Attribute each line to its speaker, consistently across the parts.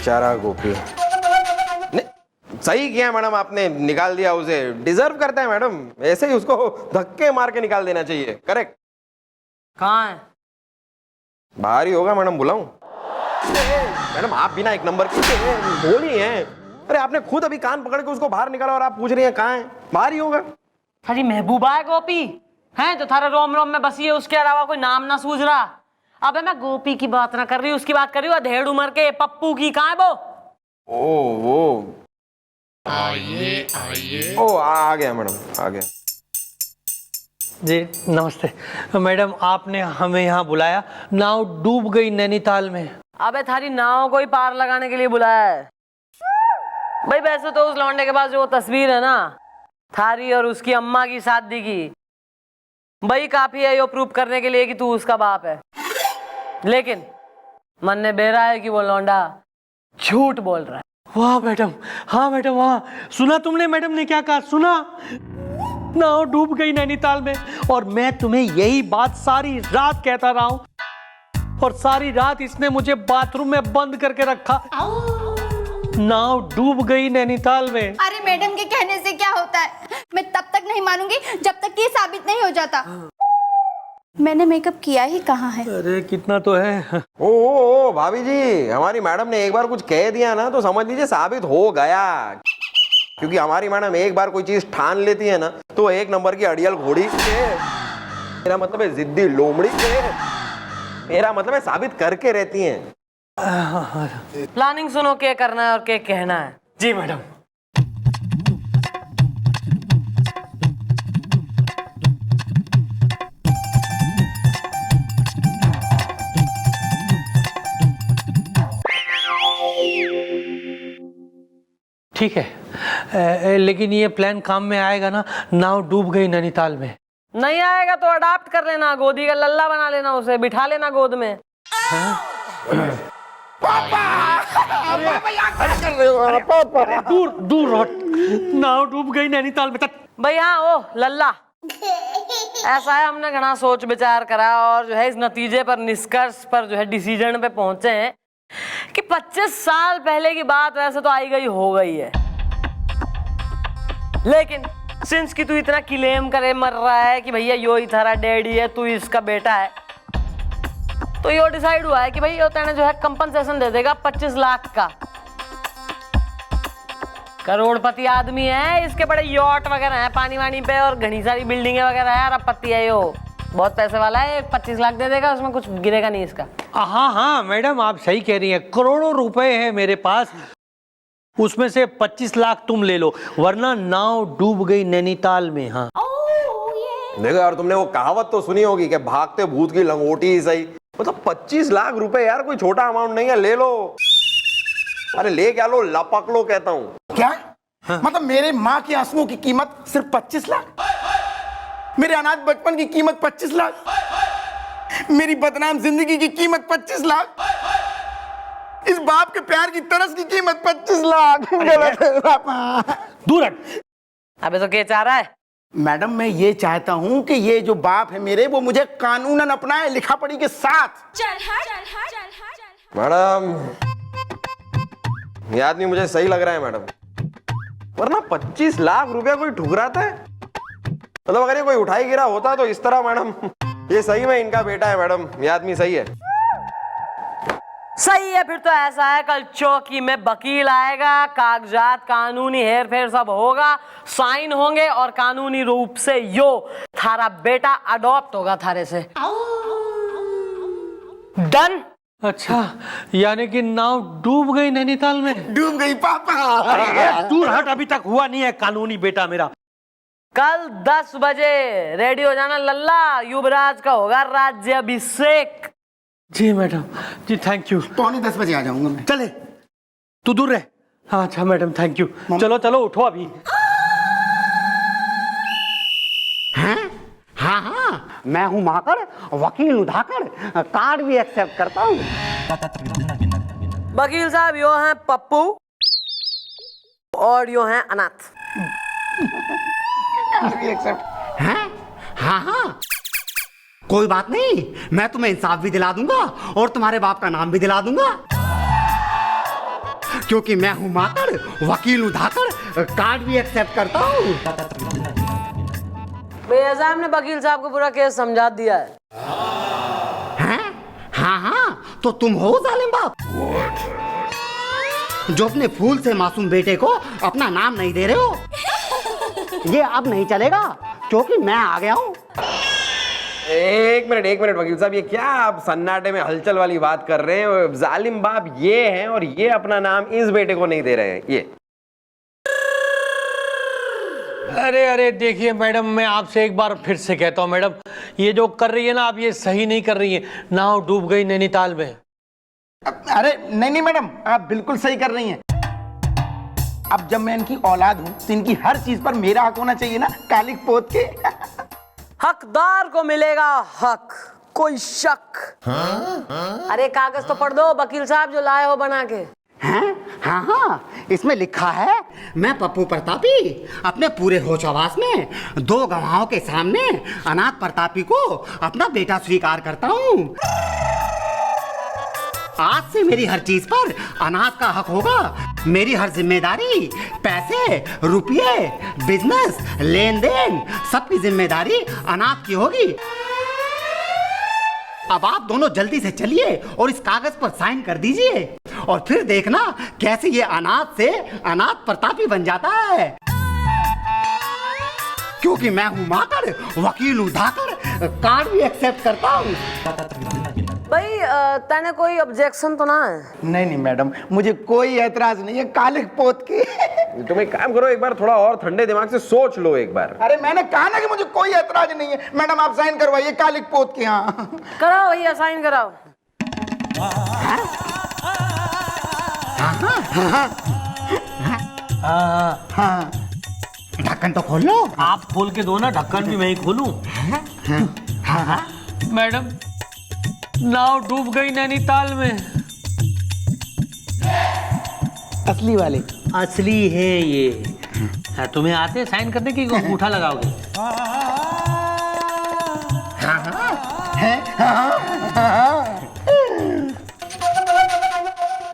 Speaker 1: बेचारा गोपी। नहीं, सही किया मैडम, आपने निकाल दिया उसे। डिजर्व करता है मैडम, ऐसे ही उसको धक्के मार के निकाल देना चाहिए। करेक्ट।
Speaker 2: कहाँ है?
Speaker 1: बाहर ही होगा मैडम, बुलाऊं? मैडम आप बिना एक नंबर की बोली हैं। अरे आपने खुद अभी कान पकड़ के उसको बाहर निकाला और आप पूछ रही हैं कहाँ है? बाहर ही होगा।
Speaker 2: थारी महबूबा है गोपी, हैं जो थारा रोम रोम में बसी है, उसके अलावा कोई नाम ना सूझ रहा। अबे मैं गोपी की बात ना कर रही, उसकी बात कर रही हूँ, अधेड़ उम्र के पप्पू की। कहाँ है वो?
Speaker 1: ओ वो आइए। ओ आ गया मैडम, आ गया।
Speaker 3: जी नमस्ते मैडम, आपने हमें यहाँ बुलाया। नाव डूब गई नैनीताल में।
Speaker 2: अबे थारी नाव को ही पार लगाने के लिए बुलाया है भाई। वैसे तो उस लौंडे के पास जो तस्वीर है ना, थारी और उसकी अम्मा की शादी की, भाई काफी है यो प्रूफ करने के लिए कि तू उसका बाप है। लेकिन मन ने बेरा है कि वो लौंडा झूठ बोल रहा है।
Speaker 3: वाह मैडम, हाँ मैडम, हाँ सुना तुमने मैडम ने क्या कहा? सुना, नाव डूब गई नैनीताल में। और मैं तुम्हें यही बात सारी रात कहता रहा हूँ, और सारी रात इसने मुझे बाथरूम में बंद करके रखा। नाव डूब गई नैनीताल में।
Speaker 4: अरे मैडम के कहने से क्या होता है, मैं तब तक नहीं मानूंगी जब तक कि ये साबित नहीं हो जाता। मैंने मेकअप किया ही कहाँ है?
Speaker 3: अरे कितना तो है।
Speaker 1: ओ भाभी जी, हमारी मैडम ने एक बार कुछ कह दिया ना तो समझ लीजिए साबित हो गया। क्योंकि हमारी मैडम एक बार कोई चीज ठान लेती है ना तो एक नंबर की अड़ियल घोड़ी, मेरा मतलब है जिद्दी लोमड़ी, मेरा मतलब है साबित करके रहती हैं।
Speaker 2: प्लानिंग सुनो, क्या करना है और क्या कहना है।
Speaker 3: जी मैडम। ठीक है, लेकिन ये प्लान काम में आएगा ना? नाव डूब गई नैनीताल में।
Speaker 2: नहीं आएगा तो अडाप्ट कर लेना, गोदी का लल्ला बना लेना, उसे बिठा लेना गोद में।
Speaker 3: दूर दूर हट, नाव डूब गई नैनीताल में।
Speaker 2: भैया ओ लल्ला, ऐसा है, हमने घना सोच विचार करा और जो है इस नतीजे पर, निष्कर्ष पर जो है डिसीजन पे पहुंचे हैं कि 25 साल पहले की बात वैसे तो आई गई हो गई है, लेकिन सिंस कि तू इतना क्लेम करे मर रहा है कि भैया यो ही थारा डैडी है, तू इसका बेटा है, तो यो डिसाइड हुआ है कि भाई यो तेने जो है कंपनसेशन दे देगा 25 लाख का। करोड़पति आदमी है, इसके बड़े यॉट वगैरह हैं पानी वानी पे और घनी सारी बिल्डिंगें वगैरह है। और पति है यो, बहुत पैसे वाला है, 25 लाख दे देगा, उसमें कुछ गिरेगा नहीं इसका।
Speaker 3: हाँ हाँ मैडम, आप सही कह रही हैं, करोड़ों रुपए है मेरे पास, उसमें से 25 लाख तुम ले लो, वरना नाव डूब गई नैनीताल में। हाँ
Speaker 1: देखो यार, तुमने वो कहावत तो सुनी होगी कि भागते भूत की लंगोटी ही सही। मतलब 25 लाख रुपए यार कोई छोटा अमाउंट नहीं है, ले लो। अरे ले क्या लो, लपक लो कहता हूँ।
Speaker 5: क्या? मतलब मेरे माँ की आंसुओं की कीमत सिर्फ 25 लाख? मेरे अनाथ बचपन की कीमत 25 लाख? मेरी बदनाम जिंदगी की कीमत 25 लाख? इस बाप के प्यार की तरस की कीमत 25 लाख? गलत है पापा।
Speaker 3: दूर हट।
Speaker 2: अबे तो क्या चाह रहा है?
Speaker 5: मैडम मैं ये चाहता हूँ कि ये जो बाप है मेरे, वो मुझे कानूनन अपनाए, लिखा पढ़ी के साथ।
Speaker 1: मैडम ये आदमी मुझे सही लग रहा है मैडम, वरना 25 लाख रुपया कोई ठुकराता है? मतलब अगर ये कोई उठाई गिरा होता तो इस तरह मैडम, ये सही में इनका बेटा है मैडम, ये आदमी सही है।
Speaker 2: सही है, फिर तो ऐसा है, कल चौकी में वकील आएगा, कागजात कानूनी हेर फेर सब होगा, साइन होंगे और कानूनी रूप से यो थारा बेटा अडॉप्ट होगा थारे से। डन?
Speaker 3: अच्छा, यानी कि नाव डूब गई नैनीताल में?
Speaker 5: डूब गई पापा।
Speaker 3: दूर हट, अभी तक हुआ नहीं है कानूनी बेटा मेरा।
Speaker 2: कल 10 बजे रेडी हो जाना लल्ला, युवराज का होगा राज्याभिषेक।
Speaker 3: जी मैडम, जी थैंक यू।
Speaker 5: 9:45 बजे आ जाऊंगा मैं।
Speaker 3: चले, तू दूर रह। हाँ अच्छा मैडम, थैंक यू। चलो चलो उठो अभी।
Speaker 6: हाँ हाँ, मैं हूँ माकड़, वकील हूँ धाकड़, कार्ड भी एक्सेप्ट करता हूँ।
Speaker 2: वकील साहब यो हैं पप्पू और यो हैं अनाथ।
Speaker 6: हैं? हाँ हाँ, कोई बात नहीं, मैं तुम्हें इंसाफ भी दिला दूंगा और तुम्हारे बाप का नाम भी दिला दूंगा। क्योंकि मैं हूँ माकड़, वकील हूँ धाकड़, कार्ड भी एक्सेप्ट करता हूँ।
Speaker 2: भैया साहब ने वकील साहब को पूरा केस समझा दिया है।
Speaker 6: हैं? हाँ हाँ, तो तुम हो जालिम बाप जो अपने फूल से मासूम बेटे को अपना नाम नहीं दे रहे हो। ये अब नहीं चलेगा क्योंकि मैं आ गया हूँ।
Speaker 1: एक मिनट वकील साहब, ये क्या आप सन्नाटे में हलचल वाली बात कर रहे हैं? जालिम बाप ये हैं और ये अपना नाम इस बेटे को नहीं दे रहे हैं। ये
Speaker 3: अरे देखिए मैडम, मैं आपसे एक बार फिर से कहता हूँ मैडम, ये जो कर रही है ना आप, ये सही नहीं कर रही है। नाव डूब गई नैनीताल में।
Speaker 5: अरे नहीं मैडम, आप बिल्कुल सही कर रही हैं। अब जब मैं इनकी औलाद हूं तो इनकी हर चीज पर मेरा हक होना चाहिए ना, कालिक पोत के।
Speaker 2: हकदार को मिलेगा हक, कोई शक। अरे कागज तो पढ़ दो वकील साहब जो लाए हो बना के।
Speaker 6: हैं? हाँ हाँ, इसमें लिखा है, मैं पप्पू प्रतापी अपने पूरे होश आवास में 2 गवाहों के सामने अनाथ प्रतापी को अपना बेटा स्वीकार करता हूँ। आज से मेरी हर चीज पर अनाथ का हक होगा। मेरी हर जिम्मेदारी, पैसे, रुपये, बिजनेस, लेन देन, सबकी जिम्मेदारी अनाथ की होगी। अब आप दोनों जल्दी से चलिए और इस कागज पर साइन कर दीजिए और फिर देखना कैसे ये अनाथ से अनाथ प्रतापी बन जाता है। क्योंकि मैं हूं माकड़, वकील हूं धाकड़, कार्ड भी एक्सेप्ट करता हूं।
Speaker 2: भाई तने कोई ऑब्जेक्शन तो ना है?
Speaker 5: नहीं मैडम, मुझे कोई ऐतराज नहीं है कालिक पोत के।
Speaker 1: तुम एक काम करो, एक बार थोड़ा और ठंडे दिमाग से सोच लो एक बार।
Speaker 5: अरे मैंने कहा ना कि मुझे कोई ऐतराज नहीं है। मैडम आप साइन करवाइए कालिक पोत के। यहाँ
Speaker 2: कराओ भैया, साइन कराओ।
Speaker 3: हाँ,
Speaker 6: ढक्कन तो खोल लो।
Speaker 3: आप खोल के दो ना, ढक्कन भी मैं ही खोलूं। मैडम, नाव डूब गई नैनीताल में।
Speaker 5: असली वाले
Speaker 3: असली है ये। हाँ, तुम्हें आते साइन करने की अंगूठा लगाओगे?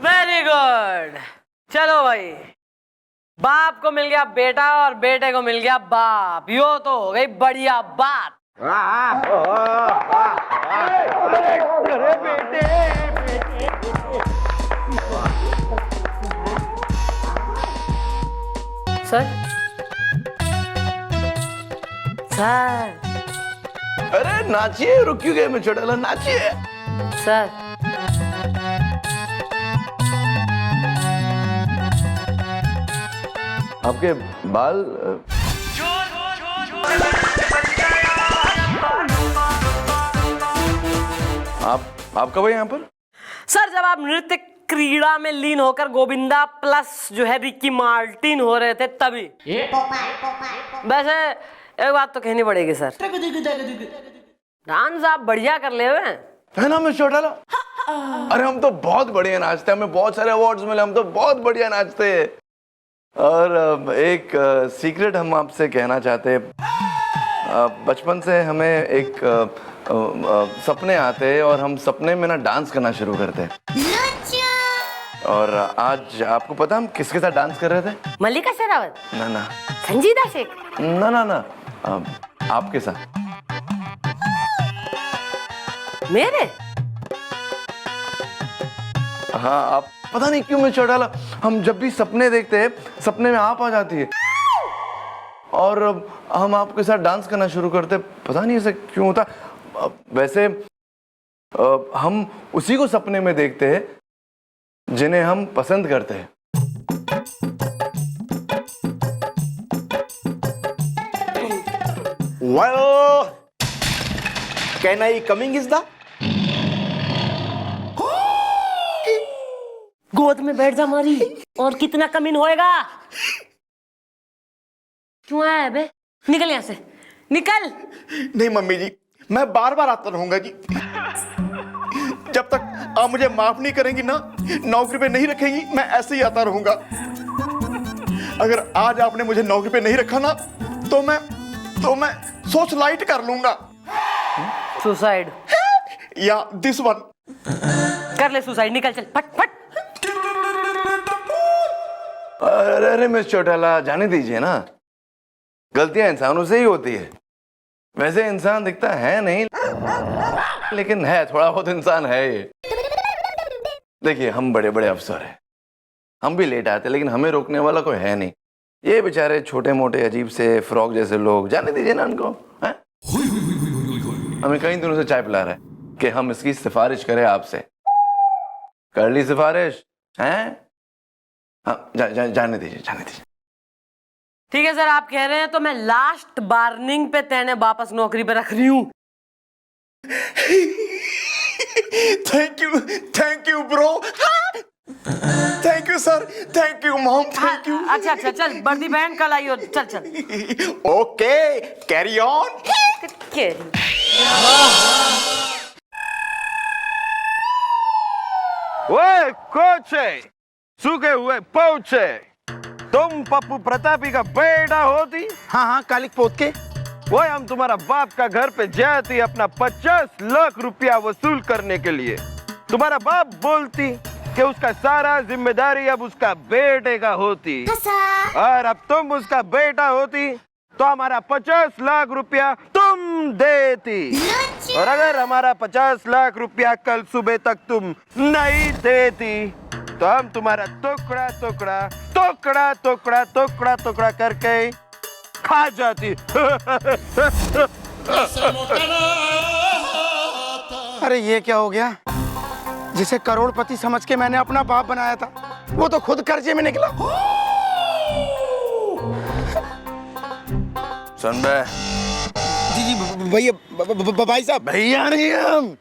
Speaker 2: Very good. चलो भाई, बाप को मिल गया बेटा और बेटे को मिल गया बाप। यो तो हो गई बढ़िया बात। सर सर
Speaker 7: अरे नाचिए, रुक क्यों गए? मैं छोटा नाचिए।
Speaker 2: सर
Speaker 7: आपके बाल आप कब आए यहाँ पर?
Speaker 2: सर, जब आप नृत्य क्रीड़ा में लीन होकर गोविंदा प्लस जो है रिकी मार्टिन हो रहे थे तभी। वैसे एक बात तो कहनी पड़ेगी सर, डांस आप बढ़िया कर ले हुए हैं।
Speaker 7: है ना, मैं छोटा अरे हम तो बहुत बढ़िया नाचते हैं, हमें बहुत सारे अवार्ड्स मिले, हम तो बहुत बढ़िया नाचते हैं। और एक सीक्रेट हम आपसे कहना चाहते हैं। बचपन से हमें एक सपने आते हैं और हम सपने में ना डांस करना शुरू करते हैं। और आज आपको पता हम किसके साथ डांस कर रहे थे?
Speaker 2: मल्लिका शेरावत?
Speaker 7: ना
Speaker 2: संजीदा शेख?
Speaker 7: ना आपके साथ।
Speaker 2: मेरे?
Speaker 7: हाँ, आप पता नहीं क्यों मैं चढ़ा, हम जब भी सपने देखते हैं सपने में आप आ जाती है और हम आपके साथ डांस करना शुरू करते। पता नहीं ऐसा क्यों होता। वैसे हम उसी को सपने में देखते हैं जिन्हें हम पसंद करते हैं।
Speaker 5: Well, can I coming is the?
Speaker 2: गोद में बैठ जा मारी, और कितना कमीन होएगा? क्यों आया है बे? निकल यहाँ से, निकल।
Speaker 5: नहीं मम्मी जी, मैं बार बार आता रहूंगा जी। जब तक आप मुझे माफ नहीं करेंगी ना, नौकरी पे नहीं रखेंगी, मैं ऐसे ही आता रहूंगा। अगर आज आपने मुझे नौकरी पे नहीं रखा ना, तो मैं सोशलाइट कर लूंगा।
Speaker 2: सुसाइड?
Speaker 5: या दिस वन।
Speaker 2: कर ले सुसाइड, निकल चल, फट फट।
Speaker 7: अरे अरे मिस चौटाला, जाने दीजिए ना, गलतियां इंसानों से ही होती है। वैसे इंसान दिखता है नहीं, लेकिन है, थोड़ा बहुत इंसान है ये। देखिए, हम बड़े बड़े अफसर हैं, हम भी लेट आते, लेकिन हमें रोकने वाला कोई है नहीं। ये बेचारे छोटे मोटे अजीब से फ्रॉक जैसे लोग, जाने दीजिए ना उनको। हैं? हमें कई दिनों से चाय पिला रहा है कि हम इसकी सिफारिश करें आपसे। कर ली सिफारिश? हैं? हाँ, जाने दीजिए, जाने दीजिए।
Speaker 2: ठीक है सर, आप कह रहे हैं तो मैं लास्ट वार्निंग पे तेने वापस नौकरी पे रख रही हूँ।
Speaker 5: Thank you bro, thank you sir, thank you mom, thank you.
Speaker 2: अच्छा अच्छा, चल वर्दी पहन, कल आइयो, चल चल।
Speaker 5: Okay, carry on.
Speaker 1: ओए कोचे, सूखे हुए पहुंचे, तुम पप्पू प्रतापी का बेटा होती?
Speaker 5: हाँ हाँ, कालिक पोत के।
Speaker 1: वो हम तुम्हारा बाप का घर पे जाती अपना 50 लाख रुपया वसूल करने के लिए। तुम्हारा बाप बोलती कि उसका सारा जिम्मेदारी अब उसका बेटे का होती, और अब तुम उसका बेटा होती तो हमारा 50 लाख रुपया तुम देती। और अगर हमारा 50 लाख रुपया कल सुबह तक तुम नहीं देती तो हम तुम्हारा टुकड़ा टुकड़ा टुकड़ा टुकड़ा टुकड़ा टुकड़ा करके खा जाती।
Speaker 5: अरे ये क्या हो गया? जिसे करोड़पति समझ के मैंने अपना बाप बनाया था, वो तो खुद कर्जे में निकला।
Speaker 7: सुन बे,
Speaker 5: जी जी भैया, भाई साहब।
Speaker 7: भैया नहीं हम,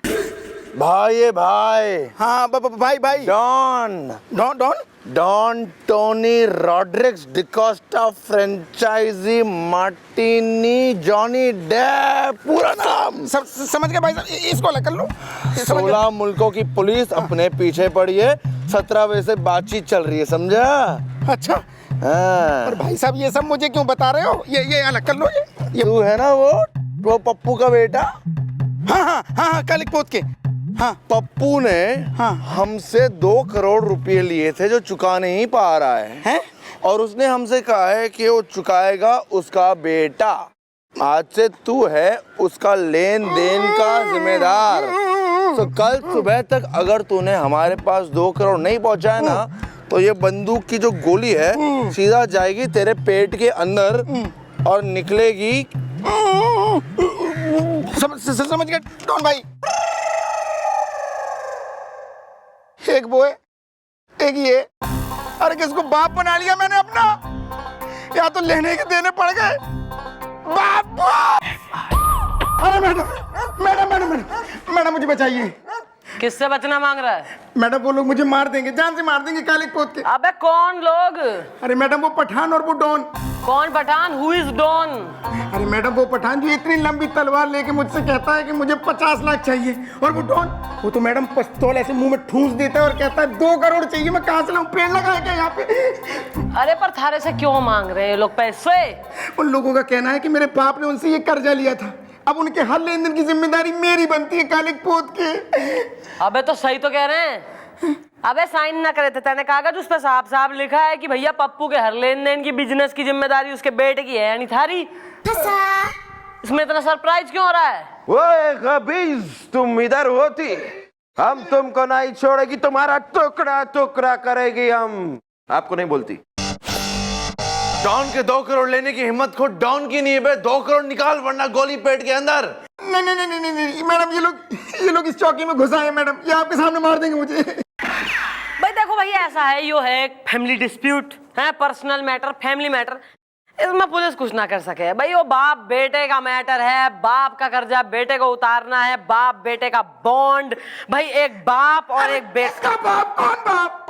Speaker 7: भाई भाई।
Speaker 5: हाँ भाई भाई।
Speaker 7: Don
Speaker 5: Don Don
Speaker 7: Don Tony Rodrigues D'Costa franchisee Martini Johnny Depp, पूरा नाम।
Speaker 5: समझ गए भाई साहब, इसको अलग कर लो।
Speaker 7: 16 मुल्कों की पुलिस अपने पीछे पड़ी है, 17 बजे से बातचीत चल रही है, समझा?
Speaker 5: अच्छा,
Speaker 7: हाँ।
Speaker 5: और भाई साहब ये सब मुझे क्यों बता रहे हो? ये अलग कर लो। ये
Speaker 7: तू है ना वो पप्पू का बेटा?
Speaker 5: हाँ हाँ हाँ हाँ, कालिक पोत के। हाँ,
Speaker 7: पप्पू ने
Speaker 5: हाँ।
Speaker 7: हमसे 2 करोड़ रुपए लिए थे जो चुका नहीं पा रहा है? और उसने हमसे कहा है कि वो चुकाएगा उसका बेटा। आज से तू है उसका लेन देन का जिम्मेदार। तो कल सुबह तक अगर तूने हमारे पास 2 करोड़ नहीं पहुंचाया ना, तो ये बंदूक की जो गोली है सीधा जाएगी तेरे पेट के अंदर और निकलेगी।
Speaker 5: समझ गए डॉन भाई? एक वो है, एक ये। अरे किसको बाप बना लिया मैंने अपना, या तो लेने के देने पड़ गए। बाप! अरे madam madam madam madam madam, मुझे बचाइए।
Speaker 2: किससे बचना मांग रहा है?
Speaker 5: मैडम वो लोग मुझे मार देंगे, जान से मार देंगे, कालिक पोत के।
Speaker 2: अबे कौन लोग?
Speaker 5: अरे मैडम वो पठान और वो डॉन।
Speaker 2: कौन पठान? Who is don?
Speaker 5: अरे मैडम वो पठान जो इतनी लंबी तलवार लेके मुझसे कहता है कि मुझे 50 लाख चाहिए, और वो डॉन, वो तो मैडम पिस्तौल ऐसे मुंह में ठूस देता है और कहता है 2 करोड़ चाहिए। मैं कहाँ से लाऊं? पेड़ लगाए क्या यहाँ पे?
Speaker 2: अरे पर थारे से क्यों मांग रहे हैं लोग पैसे?
Speaker 5: उन लोगों का कहना है कि मेरे बाप ने उनसे ये कर्जा लिया था, अब उनके हर लेन देन की जिम्मेदारी मेरी बनती है, कालिक पोत के।
Speaker 2: अबे तो सही तो कह रहे हैं। अबे साइन ना करे थे, तेने कागज उस पे साफ साफ लिखा है कि भैया पप्पू के हर लेन देन की बिजनेस की जिम्मेदारी उसके बेटे की है, यानी थारी। इसमें इतना सरप्राइज क्यों हो रहा है?
Speaker 1: वो खबीज, तुम इधर होती हम तुमको नहीं छोड़ेगी, तुम्हारा टुकड़ा टुकड़ा करेगी हम। आपको नहीं बोलती?
Speaker 7: डॉन के 2 करोड़ लेने की हिम्मत खुद डॉन की नहीं है बे। 2 करोड़ निकाल वरना गोली पेट के अंदर।
Speaker 5: नहीं नहीं नहीं नहीं नहीं मैडम, ये लोग इस चौकी में घुसा है मैडम, ये आपके सामने मार देंगे मुझे।
Speaker 2: भाई देखो भैया, ऐसा है, यो है एक फैमिली डिस्प्यूट है, पर्सनल मैटर, फैमिली मैटर, इसमें पुलिस कुछ ना कर सके। भाई वो बाप बेटे का मैटर है, बाप का कर्जा बेटे को उतारना है, बाप बेटे का बॉन्ड। भाई एक बाप और एक बेटा।
Speaker 5: बाप? कौन बाप?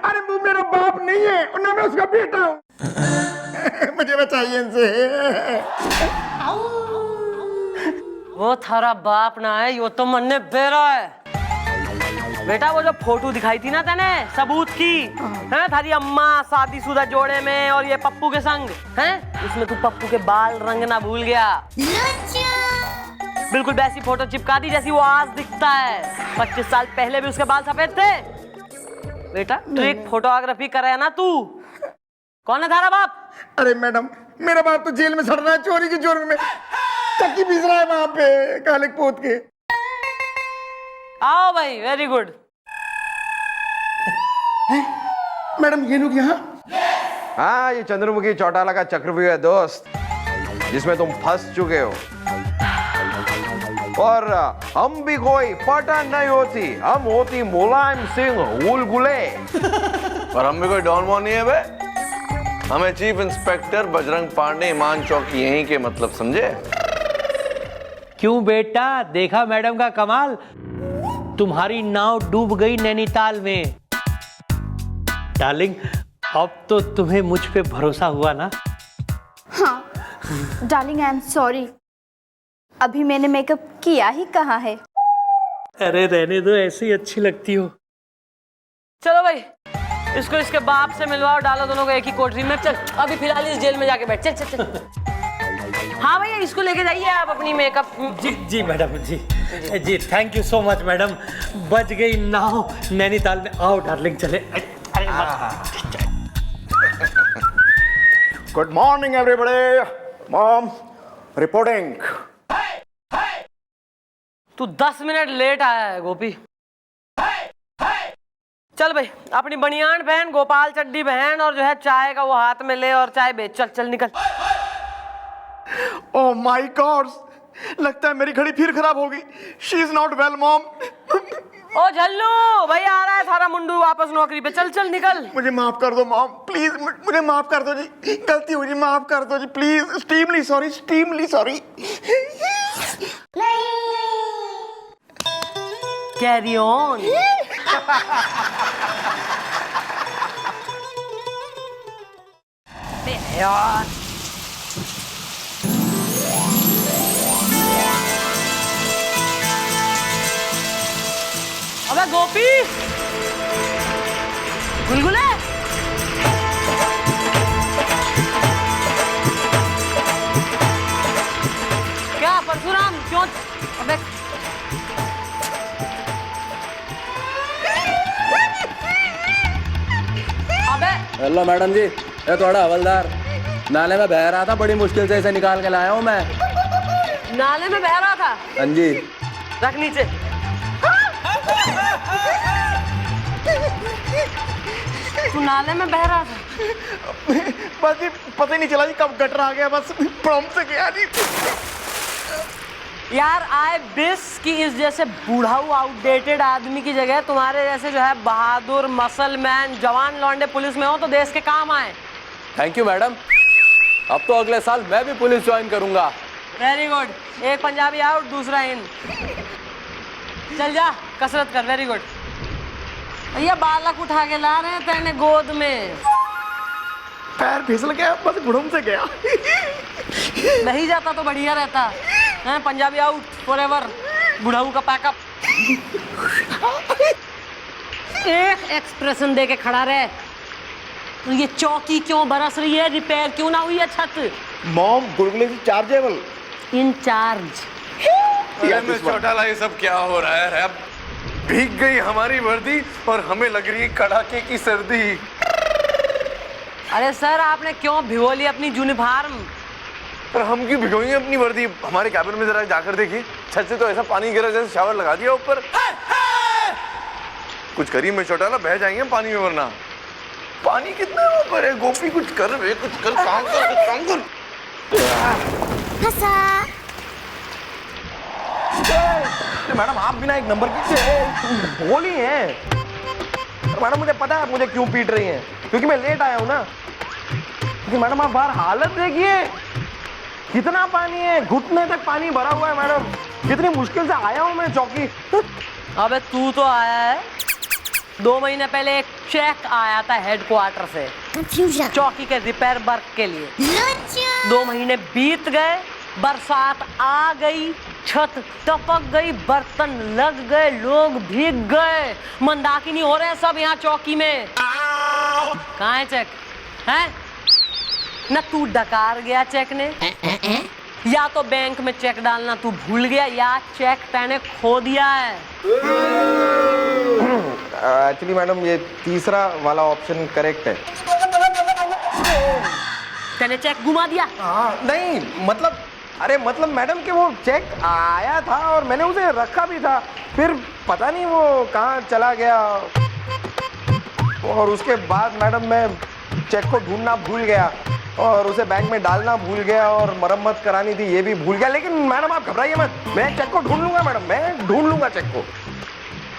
Speaker 5: अरे वो मेरा बाप नहीं है, और ना मैं उसका बेटा हूँ। मुझे बचाइए इनसे।
Speaker 2: वो थारा बाप ना है, यो तो मन्ने बेरा है। बेटा वो जो फोटो दिखाई थी ना तेने सबूत की, है थारी अम्मा शादीशुदा जोड़े में और ये पप्पू के संग, हैं? उसमें तू पप्पू के बाल रंगना भूल गया। बिल्कुल वैसी फोटो चिपका दी जैसी वो आज दिखता है। 25 साल पहले भी उसके बाल सफेद थे। बेटा तू एक फोटोग्राफी करे ना तू। कौन है थारा बाप?
Speaker 5: अरे मैडम, मेरा बाप तो जेल में सड़ रहा है चोरी के जुर्म में, चक्की पीस रहा है वहां पे काले पोत के।
Speaker 2: आओ भाई, वेरी गुड।
Speaker 5: मैडम ये लोग यहाँ?
Speaker 1: हाँ, ये चंद्रमुखी चौटाला का चक्रव्यूह है दोस्त, जिसमें तुम फंस चुके हो। और हम भी कोई पठान नहीं होती, हम होती मुलायम सिंह हुलगुले।
Speaker 7: और हम भी कोई डॉन वॉन नहीं है बे। हमें चीफ इंस्पेक्टर बजरंग पांडे ईमान चौकी यहीं के मतलब समझे।
Speaker 3: क्यों बेटा, देखा मैडम का कमाल? तुम्हारी नाव डूब गई नैनीताल में। डार्लिंग, अब तो तुम्हें मुझ पे भरोसा हुआ ना?
Speaker 4: हाँ डार्लिंग, आई एम सॉरी, अभी मैंने मेकअप किया ही कहाँ है।
Speaker 3: अरे रहने दो, ऐसे ही अच्छी लगती हो।
Speaker 2: चलो भाई, इसको इसके बाप से मिलवाओ, डालो दोनों को एक ही कोठरी में। चल अभी फिलहाल इस जेल में जाके बैठ। चल चल चल। हाँ भैया, इसको लेके जाइए आप अपनी मेकअप।
Speaker 3: जी जी मैडम, जी जी, thank you so much madam. बच गई नाव नैनीताल में। आओ डार्लिंग, चले।
Speaker 5: Good morning everybody, mom reporting.
Speaker 2: तू 10 मिनट लेट आया है गोपी। चल भाई, अपनी बनियान पहन, गोपाल चड्डी पहन, और जो है चाय का वो हाथ में ले और चाय बेच। चल चल निकल।
Speaker 5: ओह माय गॉड, लगता है मेरी घड़ी फिर खराब होगी। She is not well mom.
Speaker 2: ओ झल्लू भाई, आ रहा है थारा मुंडू वापस नौकरी पे। चल चल निकल।
Speaker 5: मुझे माफ कर दो मॉम, प्लीज मुझे माफ कर दो जी, गलती हुई जी, माफ कर दो जी please. Extremely sorry, extremely sorry.
Speaker 2: Carry on. यार अबे गोपी, गुलगुले। क्या परशुराम, क्यों? अबे अबे
Speaker 8: हेलो मैडम जी, ये थोड़ा हवलदार नाले में बह रहा था, बड़ी मुश्किल से इसे निकाल के लाया हूँ मैं।
Speaker 2: नाले में बह रहा था?
Speaker 8: हाँ जी।
Speaker 2: रख नीचे। तू नाले में बह रहा था?
Speaker 5: बस ये पता ही नहीं चला जी कब गटर आ गया, बस प्रॉम्प्ट से गया जी।
Speaker 2: यार आई विश कि इस जैसे बूढ़ाऊ आउटडेटेड आदमी की जगह तुम्हारे जैसे जो है बहादुर मसल मैन जवान लौंडे पुलिस में हो तो देश के काम आए।
Speaker 8: थैंक यू मैडम, अब तो अगले साल मैं भी पुलिस ज्वाइन करूंगा।
Speaker 2: वेरी गुड, एक पंजाबी आउट, दूसरा इन। चल जा कसरत कर। Very good. भैया बालक उठा के ला रहे हैं तेने गोद में।
Speaker 5: पैर फिसल गया, बस घुड़म से गया।
Speaker 2: नहीं जाता तो बढ़िया रहता है। पंजाबी आउट फॉरएवर, बुढ़ाऊ का पैकअप। एक एक्सप्रेशन दे के खड़ा रहे। तो ये चौकी क्यों बरस रही है? रिपेयर क्यों ना हुई है छत?
Speaker 5: मॉम गुलगुले से चार्जेबल।
Speaker 2: In charge.
Speaker 7: चौटाला, ये सब क्या हो रहा है? अब भीग गई हमारी वर्दी और हमें लग रही है कड़ाके की सर्दी।
Speaker 2: अरे सर, आपने क्यों भिगो ली अपनी यूनिफॉर्म?
Speaker 7: पर हम क्यों भिगोएंगे अपनी वर्दी? हमारे कैबिन में जरा जाकर देखिए, छत से तो ऐसा पानी गिरा जैसे शावर लगा दिया ऊपर। कुछ करिए मैं चौटाला, बह जाएंगे पानी में, वरना पानी कितना ऊपर है। गोपी कुछ कर वे, कुछ कर, काम कर, कुछ काम कर।
Speaker 1: मैडम आप बिना एक नंबर की बोली हैं। मैडम मुझे पता है आप मुझे क्यों पीट रही हैं, क्योंकि मैं लेट आया हूं ना। क्योंकि मैडम आप बाहर हालत देखिए, कितना पानी है, घुटने तक पानी भरा हुआ है। मैडम कितनी मुश्किल से आया हूं मैं चौकी।
Speaker 2: अबे तू तो आया है, 2 महीने पहले एक चेक आया था हेडक्वार्टर से चौकी के रिपेयर वर्क के लिए। 2 महीने बीत गए, बरसात आ गई, छत टपक गई, बर्तन लग गए, लोग भीग गए, मंदाकिनी हो रहे हैं सब यहाँ चौकी में। कहाँ है चेक? हैं? न तू डकार गया चेक ने, या तो बैंक में चेक डालना तू भूल गया, या चेक तैने खो दिया है।
Speaker 1: एक्चुअली मैडम ये तीसरा वाला ऑप्शन करेक्ट है।
Speaker 2: तेने चेक घुमा दिया?
Speaker 1: हाँ नहीं मतलब, अरे मतलब मैडम कि वो चेक आया था और मैंने उसे रखा भी था, फिर पता नहीं वो कहाँ चला गया, और उसके बाद मैडम मैं चेक को ढूंढना भूल गया और उसे बैंक में डालना भूल गया और मरम्मत करानी थी ये भी भूल गया। लेकिन मैडम आप घबराइए मत, मैं चेक को ढूंढ लूंगा मैडम, मैं ढूंढ लूंगा चेक को।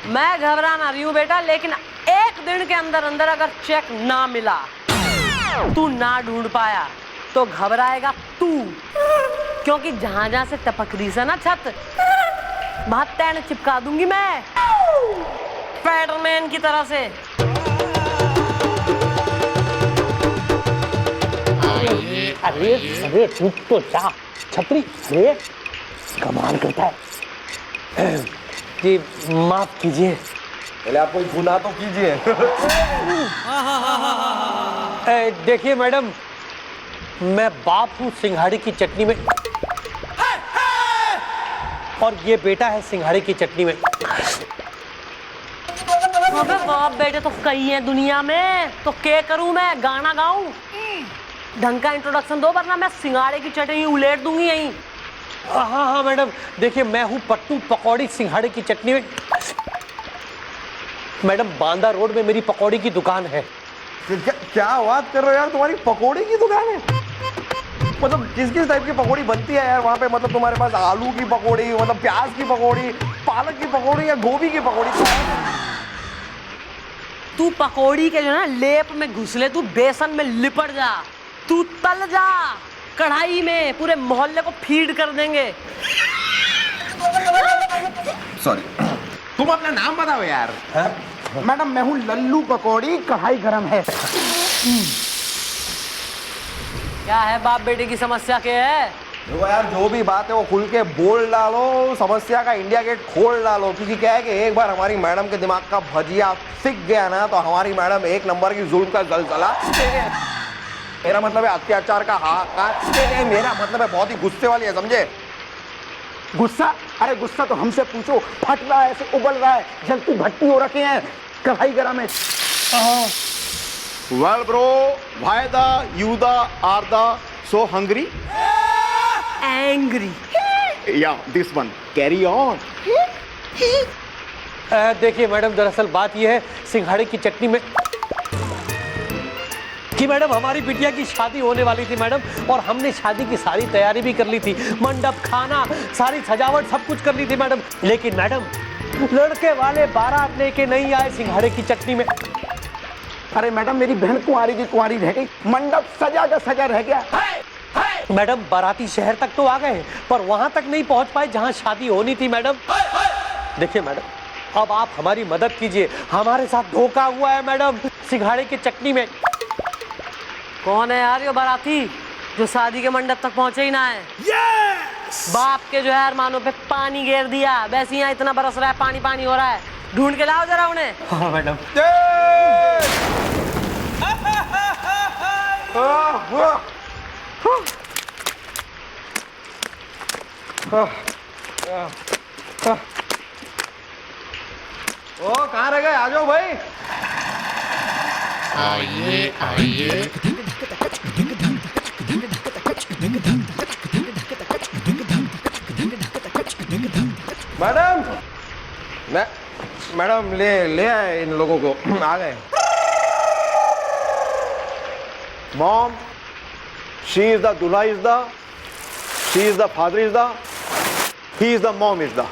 Speaker 2: मैं घबरा ना रही हूँ बेटा, लेकिन एक दिन के अंदर अंदर अगर चेक ना मिला, तू ना ढूंढ पाया, तो घबराएगा तू, क्योंकि जहां जहां से टपक रही है ना छत, वहां तैन चिपका दूंगी मैं, स्पाइडरमैन की तरह से।
Speaker 3: अरे अरे रुक तो जा छपरी, अरे कमाल करता है। जी माफ कीजिए।
Speaker 1: पहले आप कोई गुनाह तो कीजिए।
Speaker 3: देखिए मैडम, मैं बाप हूँ सिंघाड़े की चटनी में, और ये बेटा है सिंघाड़े की चटनी में।
Speaker 2: अबे बाप बेटे तो कई हैं दुनिया में, तो क्या करूं मैं, गाना गाऊं? ढंग का इंट्रोडक्शन दो, वरना मैं सिंघाड़े की चटनी उलेट दूंगी यहीं।
Speaker 3: हाँ हाँ मैडम, देखिए मैं हूँ पट्टू पकौड़ी सिंघाड़े की चटनी में। मैडम बांदा रोड में मेरी पकौड़ी की दुकान है।
Speaker 1: क्या बात कर रहे हो यार, तुम्हारी पकौड़ी की दुकान है? मतलब किस किस टाइप की पकौड़ी बनती है यार वहाँ पे? मतलब तुम्हारे पास आलू की पकौड़ी, मतलब प्याज की पकौड़ी, पालक की पकौड़ी या गोभी की पकौड़ी?
Speaker 2: तू पकौड़ी के जो ना लेप में घुस ले, तू बेसन में लिपट जा, तू तल जा कढ़ाई में, पूरे मोहल्ले को फीड कर देंगे।
Speaker 1: सॉरी, तुम अपना नाम बताओ यार।
Speaker 5: मैडम मैं हूँ लल्लू पकौड़ी, कढ़ाई गरम है।
Speaker 2: क्या है बाप बेटे की समस्या के है?
Speaker 1: देखो यार, जो भी बात है वो खुल के बोल डालो, समस्या का इंडिया गेट खोल डालो, क्योंकि क्या है कि एक बार हमारी मैडम के दिमाग का भजिया सिक गया ना, तो हमारी मैडम एक नंबर की जुल्म का जलजला। मेरा मतलब है अत्याचार का हाहाकार, मेरा मतलब है बहुत ही गुस्से वाली है, समझे?
Speaker 5: गुस्सा? अरे गुस्सा तो हमसे पूछो, फट रहा है, ऐसे उबल रहा है, जलती भट्टी हो रखे हैं, कढ़ाई गरम है।
Speaker 9: Well, bro, why the you the are the so hungry?
Speaker 2: Angry.
Speaker 9: Yeah, this one. Carry on.
Speaker 3: देखिए मैडम, दरअसल बात यह है सिंघाड़े की चटनी में कि मैडम हमारी बिटिया की शादी होने वाली थी मैडम, और हमने शादी की सारी तैयारी भी कर ली थी, मंडप, खाना, सारी सजावट सब कुछ कर ली थी मैडम। लेकिन मैडम लड़के वाले बारात लेके नहीं आए सिंघाड़े की चटनी में।
Speaker 5: अरे मैडम मेरी बहन कुंवारी की कुंवारी रह गई, मंडप सजा का सजा रह गया।
Speaker 3: मैडम बाराती शहर तक तो आ गए, पर वहां तक नहीं पहुंच पाए जहां शादी होनी थी मैडम। देखिए मैडम, अब आप हमारी मदद कीजिए, हमारे साथ धोखा हुआ है मैडम सिंघाड़े की चटनी में।
Speaker 2: कौन है यार ये बाराती जो शादी के मंडप तक पहुंचे ही ना है? बाप के जो है अरमानों पे पानी गिर दिया, वैसे यहाँ इतना बरस रहा है, पानी पानी हो रहा है, ढूंढ के लाओ जरा उन्हें।
Speaker 3: हाँ मैडम।
Speaker 1: ओ कहाँ रह गए, आ जाओ भाई।
Speaker 10: आइए आइए।
Speaker 1: मैडम, मैडम ले आए इन लोगों को, आ गए।
Speaker 9: Mom, she is the Dulha is the, she is the father is the, he is the mom is the.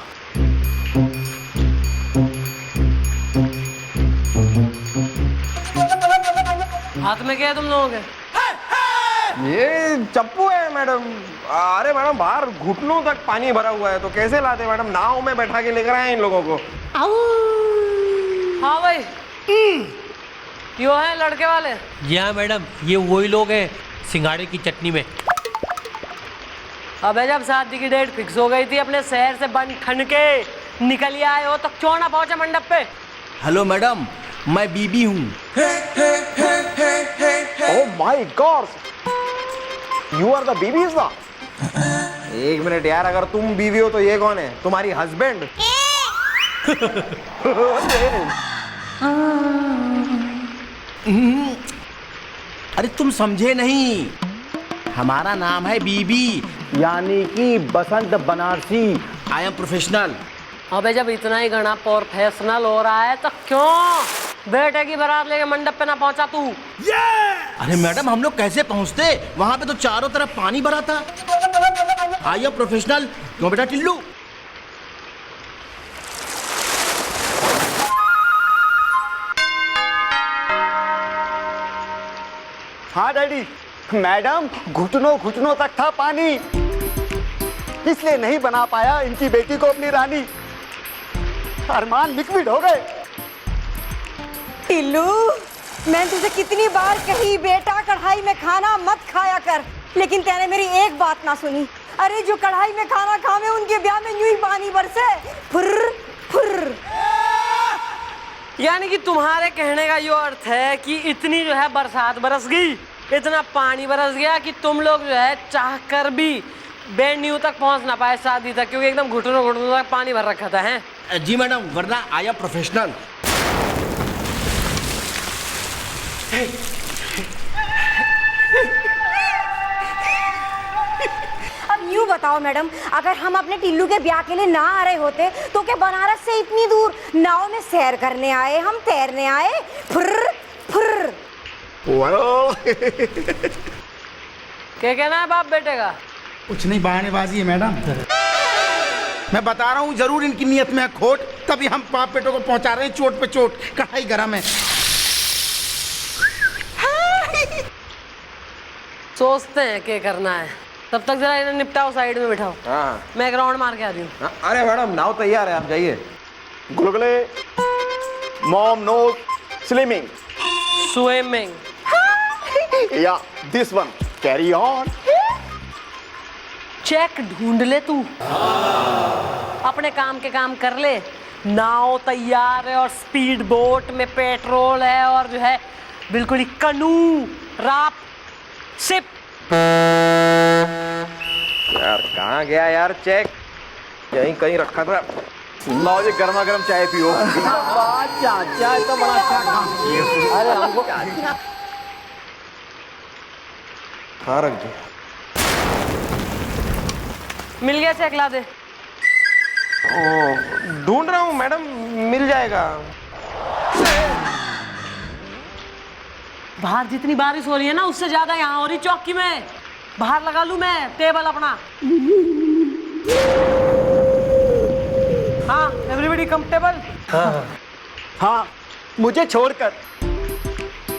Speaker 2: हाथ में क्या है तुम लोगों के?
Speaker 1: ये चप्पू है मैडम। अरे मैडम बाहर घुटनों तक पानी भरा हुआ है, तो कैसे लाते मैडम? नाव में बैठा के लेकर आए इन लोगों को।
Speaker 2: हाँ भाई, यो है लड़के वाले।
Speaker 3: या मैडम, ये वही लोग हैं सिंघाड़े की चटनी में।
Speaker 2: अबे जब शादी की डेट फिक्स हो गई थी, अपने शहर से बन ठन के निकल आए हो, तो क्यों ना पहुंचे मंडप पे?
Speaker 8: हेलो मैडम, मैं बीबी हूँ।
Speaker 9: Oh my God! You are the baby is the.
Speaker 1: एक मिनट यार, अगर तुम बीवी हो तो ये कौन है? तुम्हारी हस्बैंड?
Speaker 5: अरे तुम समझे नहीं, हमारा नाम है बीबी, यानी कि Basant Banarasi. I am professional.
Speaker 2: अबे जब इतना ही घना प्रोफेशनल हो रहा है तो क्यों बेटे की बारात लेके मंडप पे ना पहुंचा तू?
Speaker 5: अरे मैडम, हम लोग कैसे पहुंचते? वहां पे तो चारों तरफ पानी भरा था। आई एम प्रोफेशनल। क्यों बेटा टिल्लू?
Speaker 6: हाँ डैडी, मैडम घुटनों घुटनों तक था पानी, इसलिए नहीं बना पाया इनकी बेटी को अपनी रानी। अरमान लिक्विड हो गए।
Speaker 11: टिल्लू, मैं तुझे कितनी बार कही बेटा कढ़ाई में खाना मत खाया कर, लेकिन तेने मेरी एक बात ना सुनी। अरे जो कढ़ाई में खाना खावे उनके ब्याह में यूं ही पानी बरसे, फुर्र फुर्र।
Speaker 2: यानी कि तुम्हारे कहने का यो अर्थ है कि इतनी जो है बरसात बरस गई, इतना पानी बरस गया कि तुम लोग जो है चाह कर भी बैंड न्यू तक पहुंच ना पाए शादी तक, क्योंकि एकदम घुटनों घुटनों तक पानी भर रखा था। हैं?
Speaker 5: जी मैडम, वरना आई एम प्रोफेशनल।
Speaker 11: अब यूं बताओ मैडम, अगर हम अपने टिल्लू के ब्याह के लिए ना आ रहे होते तो क्या बनारस से इतनी दूर नाव में सैर करने आए, हम तैरने आए? फुर्र फुर्र।
Speaker 2: क्या कहना है बाप बेटे का?
Speaker 5: कुछ नहीं, बहानेबाजी है मैडम। मैं बता रहा हूँ, जरूर इनकी नियत में है खोट, तभी हम बाप बेटों को पहुंचा रहे हैं चोट पे चोट। कढ़ाई गरम है।
Speaker 2: सोचते हैं क्या करना है, तब तक जरा इन्हें निपटाओ, साइड में बिठाओ।
Speaker 1: हाँ
Speaker 2: मैं ग्राउंड मार के आ रही हूँ।
Speaker 1: हाँ, अरे मैडम नाव तैयार है, आप जाइए।
Speaker 9: गुलगुले, mom knows slimming,
Speaker 2: swimming.
Speaker 9: Yeah this one carry on.
Speaker 2: Cheque ढूंढ ले तू, अपने काम के काम कर ले। नाव तैयार है और स्पीड बोट में पेट्रोल है और जो है बिल्कुल ही कनू राफ्ट शिप।
Speaker 1: यार कहाँ गया यार चेक? यहीं कहीं रखा था।
Speaker 9: लाओ जी, गर्मा गर्म चाय पियो।
Speaker 6: चाय तो बड़ा अच्छा काम किए।
Speaker 1: अरे हमको हाँ रख दो।
Speaker 2: मिल गया चेक, ला दे।
Speaker 1: ढूंढ रहा हूँ मैडम, मिल जाएगा।
Speaker 2: बाहर जितनी बारिश हो रही है ना, उससे ज्यादा यहाँ हो रही चौकी में। बाहर लगा लूं मैं टेबल अपना? हाँ, एवरीबडी कंफर्टेबल?
Speaker 6: हाँ, मुझे छोड़कर,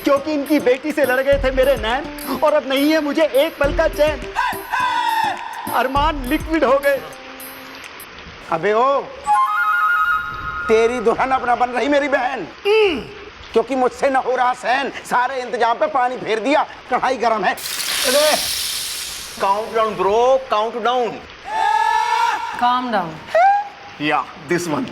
Speaker 6: क्योंकि इनकी बेटी से लड़ गए थे मेरे नैन, और अब नहीं है मुझे एक पल का चैन। अरमान लिक्विड हो गए।
Speaker 5: अबे ओ, तेरी दुल्हन अपना बन रही मेरी बहन, क्योंकि मुझसे न हो रहा सहन। सारे इंतजाम पे पानी फेर दिया, कढ़ाई गरम है।
Speaker 9: Count down bro, count down.
Speaker 2: Calm down.
Speaker 9: या दिस वन।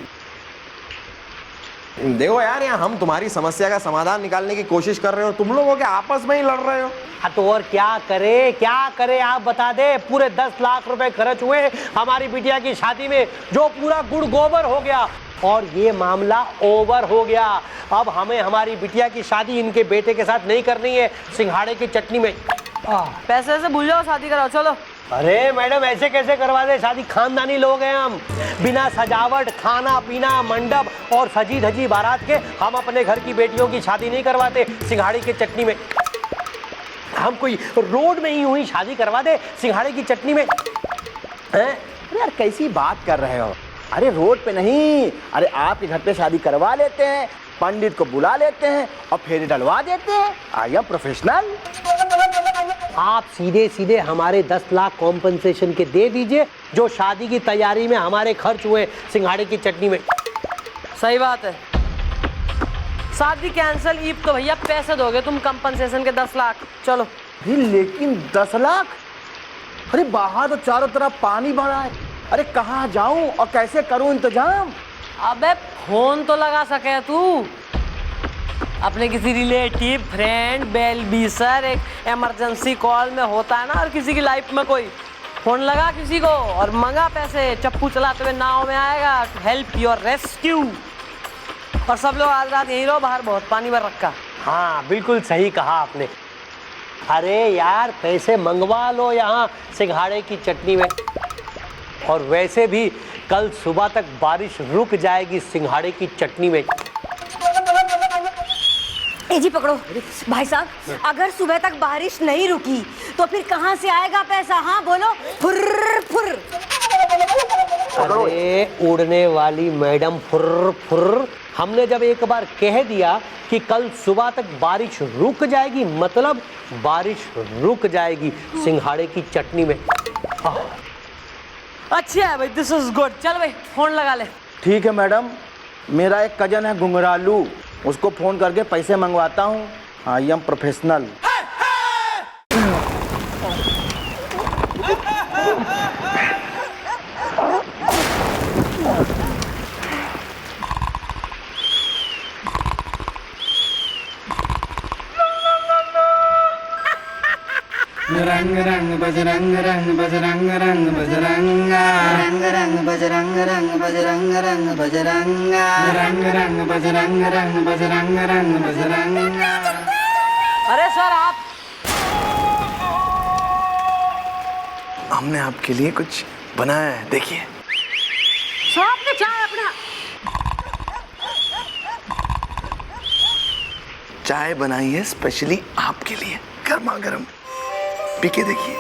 Speaker 1: देखो यार, यहाँ हम तुम्हारी समस्या का समाधान निकालने की कोशिश कर रहे हो, तुम लोग आपस में ही लड़ रहे हो।
Speaker 3: हाँ तो और क्या करे आप बता दे। पूरे 10 लाख रुपए खर्च हुए हमारी बिटिया की शादी में, जो पूरा गुड़ गोबर हो गया, और ये मामला ओवर हो गया। अब हमें हमारी बिटिया की शादी इनके बेटे के साथ नहीं करनी है, सिंघाड़े की चटनी में।
Speaker 2: पैसे से भूल जाओ, शादी कराओ, चलो।
Speaker 3: अरे मैडम, ऐसे कैसे करवा दे शादी? खानदानी लोग हैं हम, बिना सजावट, खाना पीना, मंडप और सजी धजी बारात के हम अपने घर की बेटियों की शादी नहीं करवाते सिंघाड़े की चटनी में। हम कोई रोड में ही हुई शादी करवा दे सिंघाड़े की चटनी में?
Speaker 6: अरे यार, कैसी बात कर रहे हो? अरे रोड पे नहीं, अरे आपके घर पे शादी करवा लेते हैं, पंडित को बुला लेते हैं और फेरे डलवा देते हैं। आई एम प्रोफेशनल।
Speaker 3: आप सीधे सीधे हमारे 10 लाख कॉम्पनसेशन के दे दीजिए, जो शादी की तैयारी में हमारे खर्च हुए सिंघाड़े की चटनी में।
Speaker 2: सही बात है। शादी कैंसिल, ईब तो भैया पैसे दोगे तुम, कंपनसेशन के 10 लाख। चलो।
Speaker 6: लेकिन 10 लाख? अरे बाहर तो चारों तरफ पानी भरा है। अरे कहाँ जाऊं और कैसे करूं इंतजाम?
Speaker 2: अबे फोन तो लगा सके तू अपने किसी रिलेटिव, फ्रेंड, बेल बीसर। एक इमरजेंसी कॉल में होता है ना हर किसी की लाइफ में, कोई फोन लगा किसी को और मंगा पैसे। चप्पू चलाते हुए नाव में आएगा, टू हेल्प योर रेस्क्यू। और सब लोग आज रात यहीं रहो, बाहर बहुत पानी भर रखा।
Speaker 3: हाँ बिल्कुल सही कहा आपने। अरे यार पैसे मंगवा लो यहाँ सिंघाड़े की चटनी में। और वैसे भी कल सुबह तक बारिश रुक जाएगी सिंघाड़े की चटनी में।
Speaker 11: ए जी पकड़ो भाई साहब, अगर सुबह तक बारिश नहीं रुकी तो फिर कहाँ से आएगा पैसा? हाँ बोलो, फुर्र फुर्र।
Speaker 3: अरे उड़ने वाली मैडम फुर्र फुर्र, हमने जब एक बार कह दिया कि कल सुबह तक बारिश रुक जाएगी, मतलब बारिश रुक जाएगी सिंघाड़े की चटनी में।
Speaker 2: अच्छा है भाई, दिस इज गुड। चल भाई फोन लगा ले।
Speaker 5: ठीक है मैडम, मेरा एक कजन है घुंघरालू, उसको फोन करके पैसे मंगवाता हूँ। आई एम प्रोफेशनल।
Speaker 10: रंग रंग बजरंग रंग बजरंग रंग बजरंगा रंग रंग बजरंग रंग बजरंग रंग बजरंगा रंग रंग बजरंग रंग बजरंग रंग बजरंगा।
Speaker 2: अरे सर आप,
Speaker 7: हमने आपके लिए कुछ बनाया है, देखिए।
Speaker 2: सर आपने चाय अपना
Speaker 7: चाय बनाई है स्पेशली आपके लिए, गर्मा गर्म, पी के देखिए।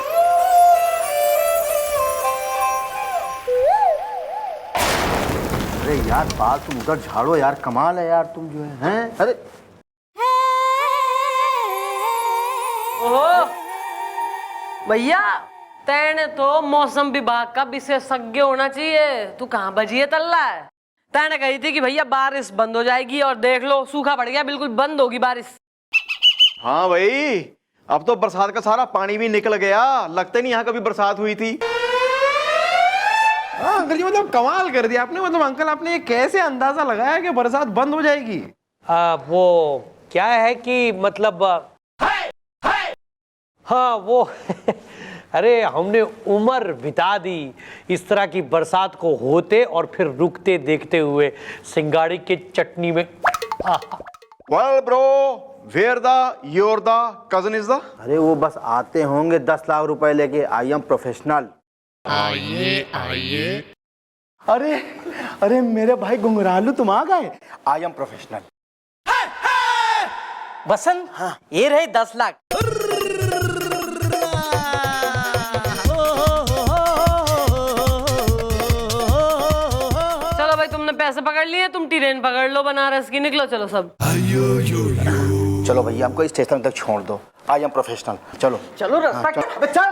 Speaker 5: अरे यार बाल तुम उधर झाड़ो यार, कमाल है यार तुम जो है, हैं? अरे
Speaker 2: ओहो भैया, तैने तो मौसम विभाग का विशेषज्ञ होना चाहिए। तू कहाँ बजिए तल्ला है? तैने कही थी कि भैया बारिश बंद हो जाएगी और देख लो सूखा पड़ गया, बिल्कुल बंद होगी बारिश।
Speaker 9: हाँ भाई, अब तो बरसात का सारा पानी भी निकल गया, लगता नहीं यहाँ कभी बरसात हुई थी।
Speaker 1: हाँ अंकल जी, मतलब कमाल कर दिया आपने। मतलब अंकल आपने ये कैसे अंदाजा लगाया कि बरसात बंद हो जाएगी?
Speaker 3: वो क्या है कि मतलब हाँ वो अरे हमने उम्र बिता दी इस तरह की बरसात को होते और फिर रुकते देखते हुए सिंघाड़े के चटनी में।
Speaker 9: Well bro, where the your the cousin is the?
Speaker 5: अरे वो बस आते होंगे 10 लाख रुपए लेके। I am professional.
Speaker 10: आइए आइए।
Speaker 5: अरे अरे मेरे भाई घुंघरालू तुम आ गए। आई एम प्रोफेशनल।
Speaker 2: बसंत, हाँ ये रहे 10 लाख। चलो भाई तुमने पैसे पकड़ लिए, तुम ट्रेन पकड़ लो बनारस की, निकलो चलो सब।
Speaker 5: चलो भैया हमको स्टेशन तक छोड़ दो। आई एम प्रोफेशनल। चलो
Speaker 2: चलो रास्ता
Speaker 5: चल।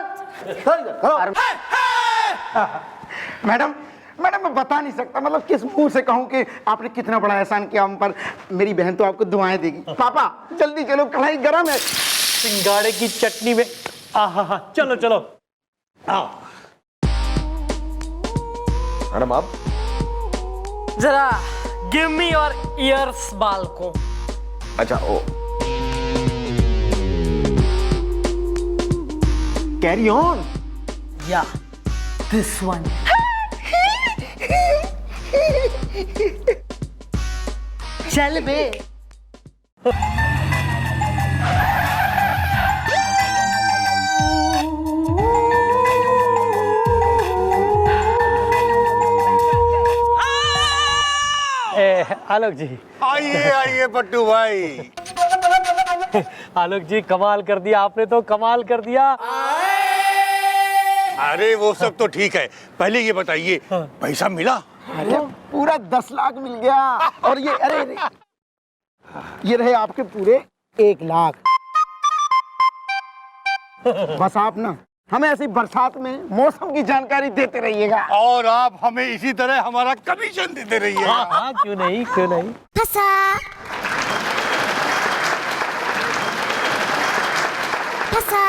Speaker 5: मैडम मैडम मैं बता नहीं सकता, मतलब किस मुंह से कहूँ कि आपने कितना बड़ा एहसान किया हम पर। मेरी बहन तो आपको दुआएं देगी। पापा जल्दी चलो, कढ़ाई गरम है।
Speaker 3: सिंघाड़े की चटनी में आहा, चलो चलो आओ।
Speaker 1: मैडम आप
Speaker 2: जरा गिव मी योर ईयर्स बाल को।
Speaker 1: अच्छा ओ
Speaker 5: कैरी ऑन।
Speaker 2: या दिस वन। चल बे।
Speaker 3: आलोक जी,
Speaker 6: आइए आइए पट्टू भाई।
Speaker 3: आलोक जी कमाल कर दिया आपने, तो कमाल कर दिया।
Speaker 6: अरे वो सब तो ठीक है, पहले ये बताइए पैसा मिला?
Speaker 5: अरे पूरा 10 लाख मिल गया। और ये अरे ये रहे आपके पूरे 1 लाख। बस आप ना हमें ऐसी बरसात में मौसम की जानकारी देते रहिएगा।
Speaker 6: और आप हमें इसी तरह हमारा कमीशन देते रहिए।
Speaker 3: हाँ हाँ, क्यों नहीं क्यों नहीं।
Speaker 4: फंसा फंसा।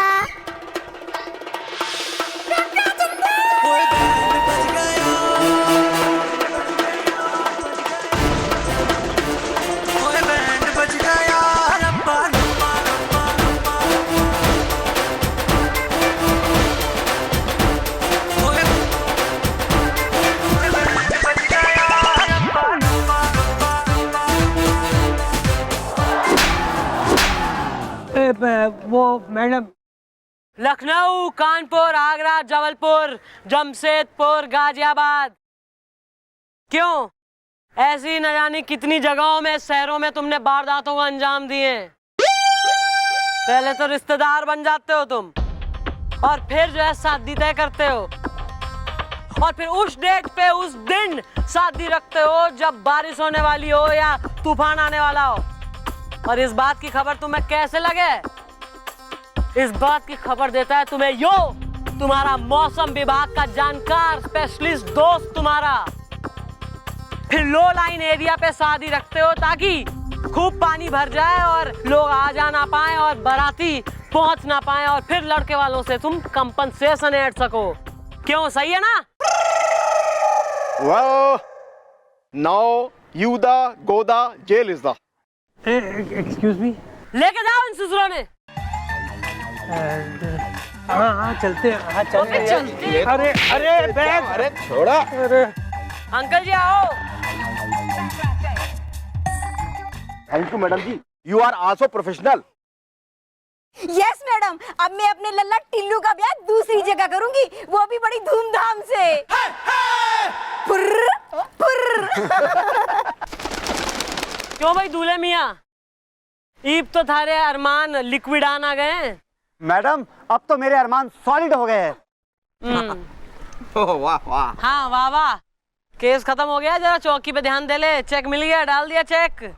Speaker 3: मैडम
Speaker 2: लखनऊ, कानपुर, आगरा, जबलपुर, जमशेदपुर, गाजियाबाद। क्यों? ऐसी न जाने कितनी जगहों में, शहरों में तुमने वारदातों को अंजाम दिए। पहले तो रिश्तेदार बन जाते हो तुम, और फिर जो है शादी तय करते हो, और फिर उस डेट पे उस दिन शादी रखते हो जब बारिश होने वाली हो या तूफान आने वाला हो। और इस बात की खबर तुम्हें कैसे लगे? इस बात की खबर देता है तुम्हें यो तुम्हारा मौसम विभाग का जानकार स्पेशलिस्ट दोस्त तुम्हारा। फिर लो लाइन एरिया पे शादी रखते हो ताकि खूब पानी भर जाए और लोग आ जा ना पाए और बाराती पहुंच ना पाए, और फिर लड़के वालों से तुम कंपनसेशन ऐड सको। क्यों? सही है ना?
Speaker 9: Well, now you the go the jail is the.
Speaker 3: Excuse me.
Speaker 2: लेके जाओ इन ससुरों ने।
Speaker 3: हाँ चलते हैं, हाँ चलते हैं।
Speaker 2: चलते हैं।
Speaker 3: अरे अरे बैग,
Speaker 9: अरे छोड़ा।
Speaker 3: अरे
Speaker 2: अंकल जी आओ।
Speaker 9: Thank you madam ji, you are also professional.
Speaker 11: Yes madam, अब मैं अपने लल्ला टिल्लू का ब्याह दूसरी जगह करूंगी, वो भी बड़ी धूमधाम से। पुर्र, पुर्र।
Speaker 2: क्यों भाई दूल्हे मियाँ, ईब तो थारे अरमान लिक्विडान आ गए।
Speaker 6: मैडम अब तो मेरे अरमान सॉलिड हो गए हैं।
Speaker 9: वाह वाह।
Speaker 2: हाँ वाह वाह, केस खत्म हो गया। जरा चौकी पे ध्यान दे ले। चेक मिल गया? डाल दिया चेक?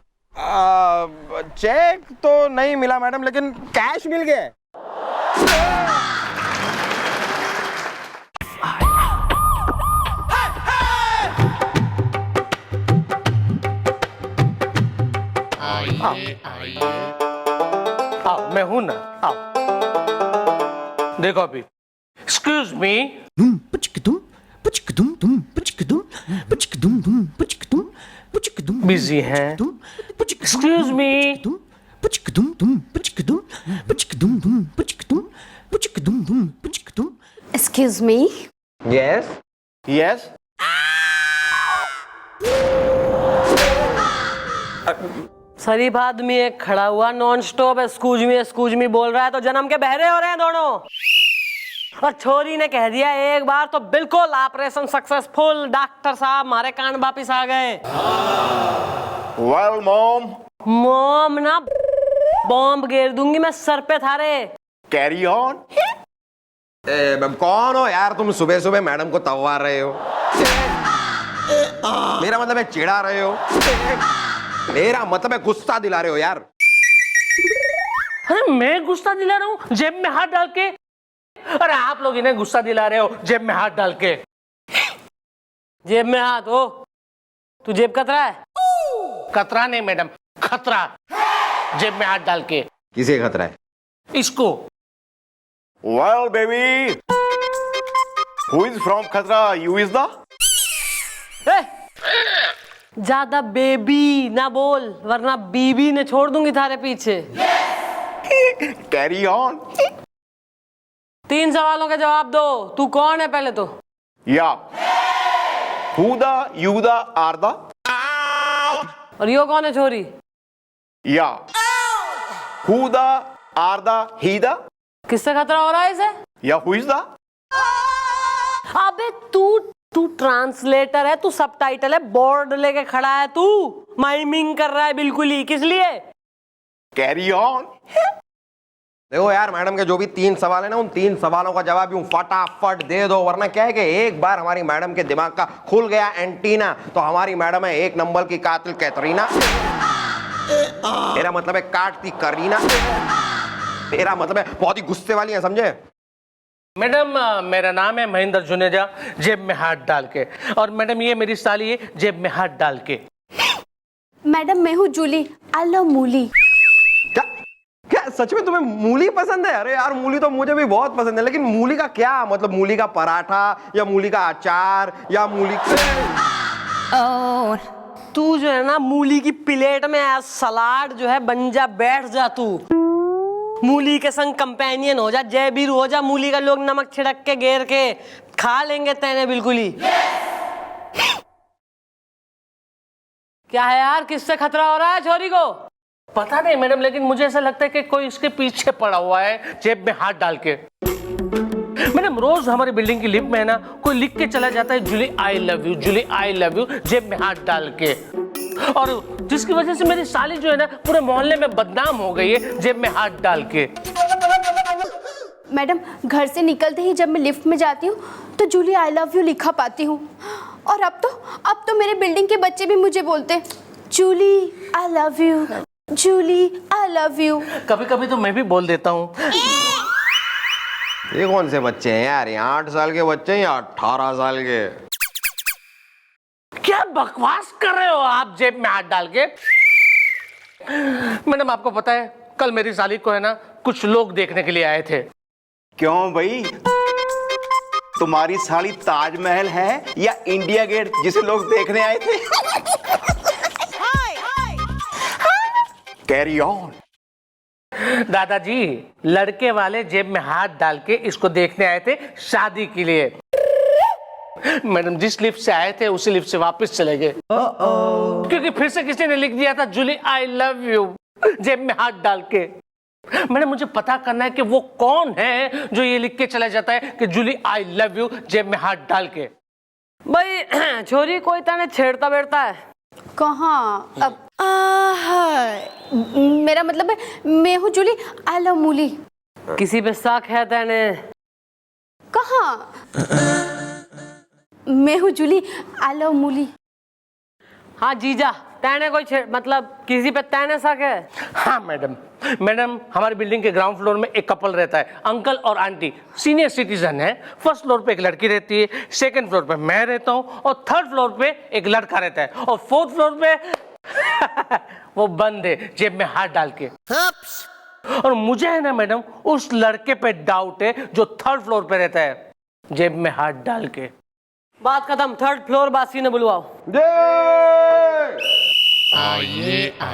Speaker 1: चेक तो नहीं मिला मैडम, लेकिन कैश मिल गया।
Speaker 3: आओ, मैं हूं ना, आओ। देखो अभी, एक्सक्यूज मी। बिजी हैं? Excuse me.
Speaker 11: Excuse me.
Speaker 1: Yes
Speaker 9: yes.
Speaker 2: शरीफ आदमी एक खड़ा हुआ नॉन स्टॉप एक्सक्यूज मी बोल रहा है, तो जन्म के बहरे हो रहे हैं दोनों। और छोरी ने कह दिया एक बार तो बिल्कुल ऑपरेशन सक्सेसफुल, डॉक्टर साहब हमारे कान वापिस आ गए।
Speaker 9: Well mom.
Speaker 2: मॉम ना, बॉम्ब गिर दूंगी मैं सर पे थारे।
Speaker 9: Carry on.
Speaker 1: कौन हो यार तुम? सुबह सुबह मैडम को तवा रहे हो। मेरा मतलब है चिढ़ा रहे हो। मेरा मतलब है गुस्सा दिला रहे हो यार।
Speaker 3: अरे मैं गुस्सा दिला रहा हूँ जेब में हाथ डाल के? अरे आप लोग इन्हें गुस्सा दिला रहे हो जेब में हाथ डाल के।
Speaker 2: जेब में हाथ हो? तू जेब कतरा है?
Speaker 3: कतरा नहीं मैडम, खतरा। जेब में हाथ डाल के।
Speaker 1: किसे खतरा है?
Speaker 3: इसको।
Speaker 9: Well baby, who is from खतरा? You is the.
Speaker 2: ज्यादा बेबी ना बोल, वरना बीबी ने छोड़ दूंगी थारे पीछे।
Speaker 9: Carry on.
Speaker 2: 3 सवालों के जवाब दो। तू कौन है पहले तो?
Speaker 9: Yeah who the you the are the.
Speaker 2: और यो कौन है छोरी?
Speaker 9: Yeah who the are the he the.
Speaker 2: किससे खतरा हो रहा है इसे?
Speaker 9: या हु इज द।
Speaker 2: अबे तू ट्रांसलेटर है, तू सबटाइटल है, बोर्ड लेके खड़ा है, तू माइमिंग कर रहा है बिल्कुल ही। किस लिए?
Speaker 9: Carry on.
Speaker 1: देखो यार, मैडम के जो भी 3 सवाल है ना, उन 3 सवालों का जवाब यूं फटाफट दे दो, वरना क्या है कि एक बार हमारी मैडम के दिमाग का खुल गया एंटीना तो हमारी मैडम है 1 नंबर की कातिल कैटरीना। मेरा मतलब है काटती करीना। मेरा मतलब है बहुत ही गुस्से वाली है, समझे?
Speaker 3: मैडम मेरा नाम है महेंद्र जुनेजा, जेब में हाथ डाल के। और मैडम ये मेरी साली है, जेब में हाथ डाल के।
Speaker 4: मैडम मैं हूँ जूली, आई लव मूली।
Speaker 1: क्या क्या सच में तुम्हें मूली पसंद है? अरे यार मूली तो मुझे भी बहुत पसंद है, लेकिन मूली का क्या मतलब? मूली का पराठा या मूली का अचार या मूली
Speaker 2: तू जो है ना, मूली की प्लेट में सलाद जो है बन जा, बैठ जा तू। मूली के संग कंपेनियन हो जा, जयबीर हो जा। मूली का लोग नमक छिड़क के घेर के खा लेंगे तेने बिल्कुल ही। क्या है यार, किससे खतरा हो रहा है छोरी को?
Speaker 3: पता नहीं मैडम, लेकिन मुझे ऐसा लगता है कि कोई इसके पीछे पड़ा हुआ है जेब में हाथ डाल के। मैडम रोज हमारी बिल्डिंग की लिफ्ट में है ना, कोई लिख के चला जाता है Julie I love you, Julie I love you, जेब में हाथ डाल के। और जिसकी वजह से मेरी साली जो है ना पूरे मोहल्ले में बदनाम हो गई है जेब में हाथ डाल के।
Speaker 4: मैडम घर से निकलते ही जब मैं लिफ्ट में जाती हूँ तो जूली आई लव यू लिखा पाती हूँ। और अब तो मेरे बिल्डिंग के बच्चे भी मुझे बोलते Julie I love you, Julie I love you.
Speaker 3: कभी कभी तो मैं भी बोल देता हूँ।
Speaker 1: ये कौन से बच्चे हैं यार, ये 8 साल के बच्चे हैं या 18 साल के?
Speaker 3: क्या बकवास कर रहे हो आप जेब में हाथ डाल के? मैडम आपको पता है कल मेरी साली को है ना कुछ लोग देखने के लिए आए थे।
Speaker 5: क्यों भाई, तुम्हारी साली ताजमहल है या इंडिया गेट जिसे लोग देखने आए थे? Carry on.
Speaker 3: दादाजी लड़के वाले जेब में हाथ डाल के इसको देखने आए थे शादी के लिए। मैडम जिस लिफ्ट से आए थे उसी लिफ्ट से वापस चले गए, क्योंकि फिर से किसी ने लिख दिया था जूली आई लव यू जेब में हाथ डाल के। मैडम मुझे पता करना है कि वो कौन है जो ये लिख के चला जाता है कि जूली आई लव यू जेब में हाथ डाल के।
Speaker 2: भाई छोरी कोई तने छेड़ता बैठता है
Speaker 4: कहाँ? अब मेरा मतलब है मैं हूँ जूली आई लव मूली।
Speaker 2: किसी पे शक है तेने?
Speaker 4: कहाँ? मैं हूँ जूली आई लव मूली।
Speaker 2: हाँ जीजा, तेने कोई मतलब किसी पे तेने शक है?
Speaker 3: हाँ मैडम हमारी बिल्डिंग के ग्राउंड फ्लोर में एक कपल रहता है, अंकल और आंटी, सीनियर सिटीजन है। फर्स्ट फ्लोर पे एक लड़की रहती है, सेकंड फ्लोर पे मैं रहता हूँ और थर्ड फ्लोर पे एक लड़का रहता है और फोर्थ फ्लोर पे वो बंद है जेब में हाथ डाल के। और मुझे है ना मैडम उस लड़के पे डाउट है जो थर्ड फ्लोर पे रहता है जेब में हाथ डाल के।
Speaker 2: बात खत्म, थर्ड फ्लोर बासी ने बुलवाओ।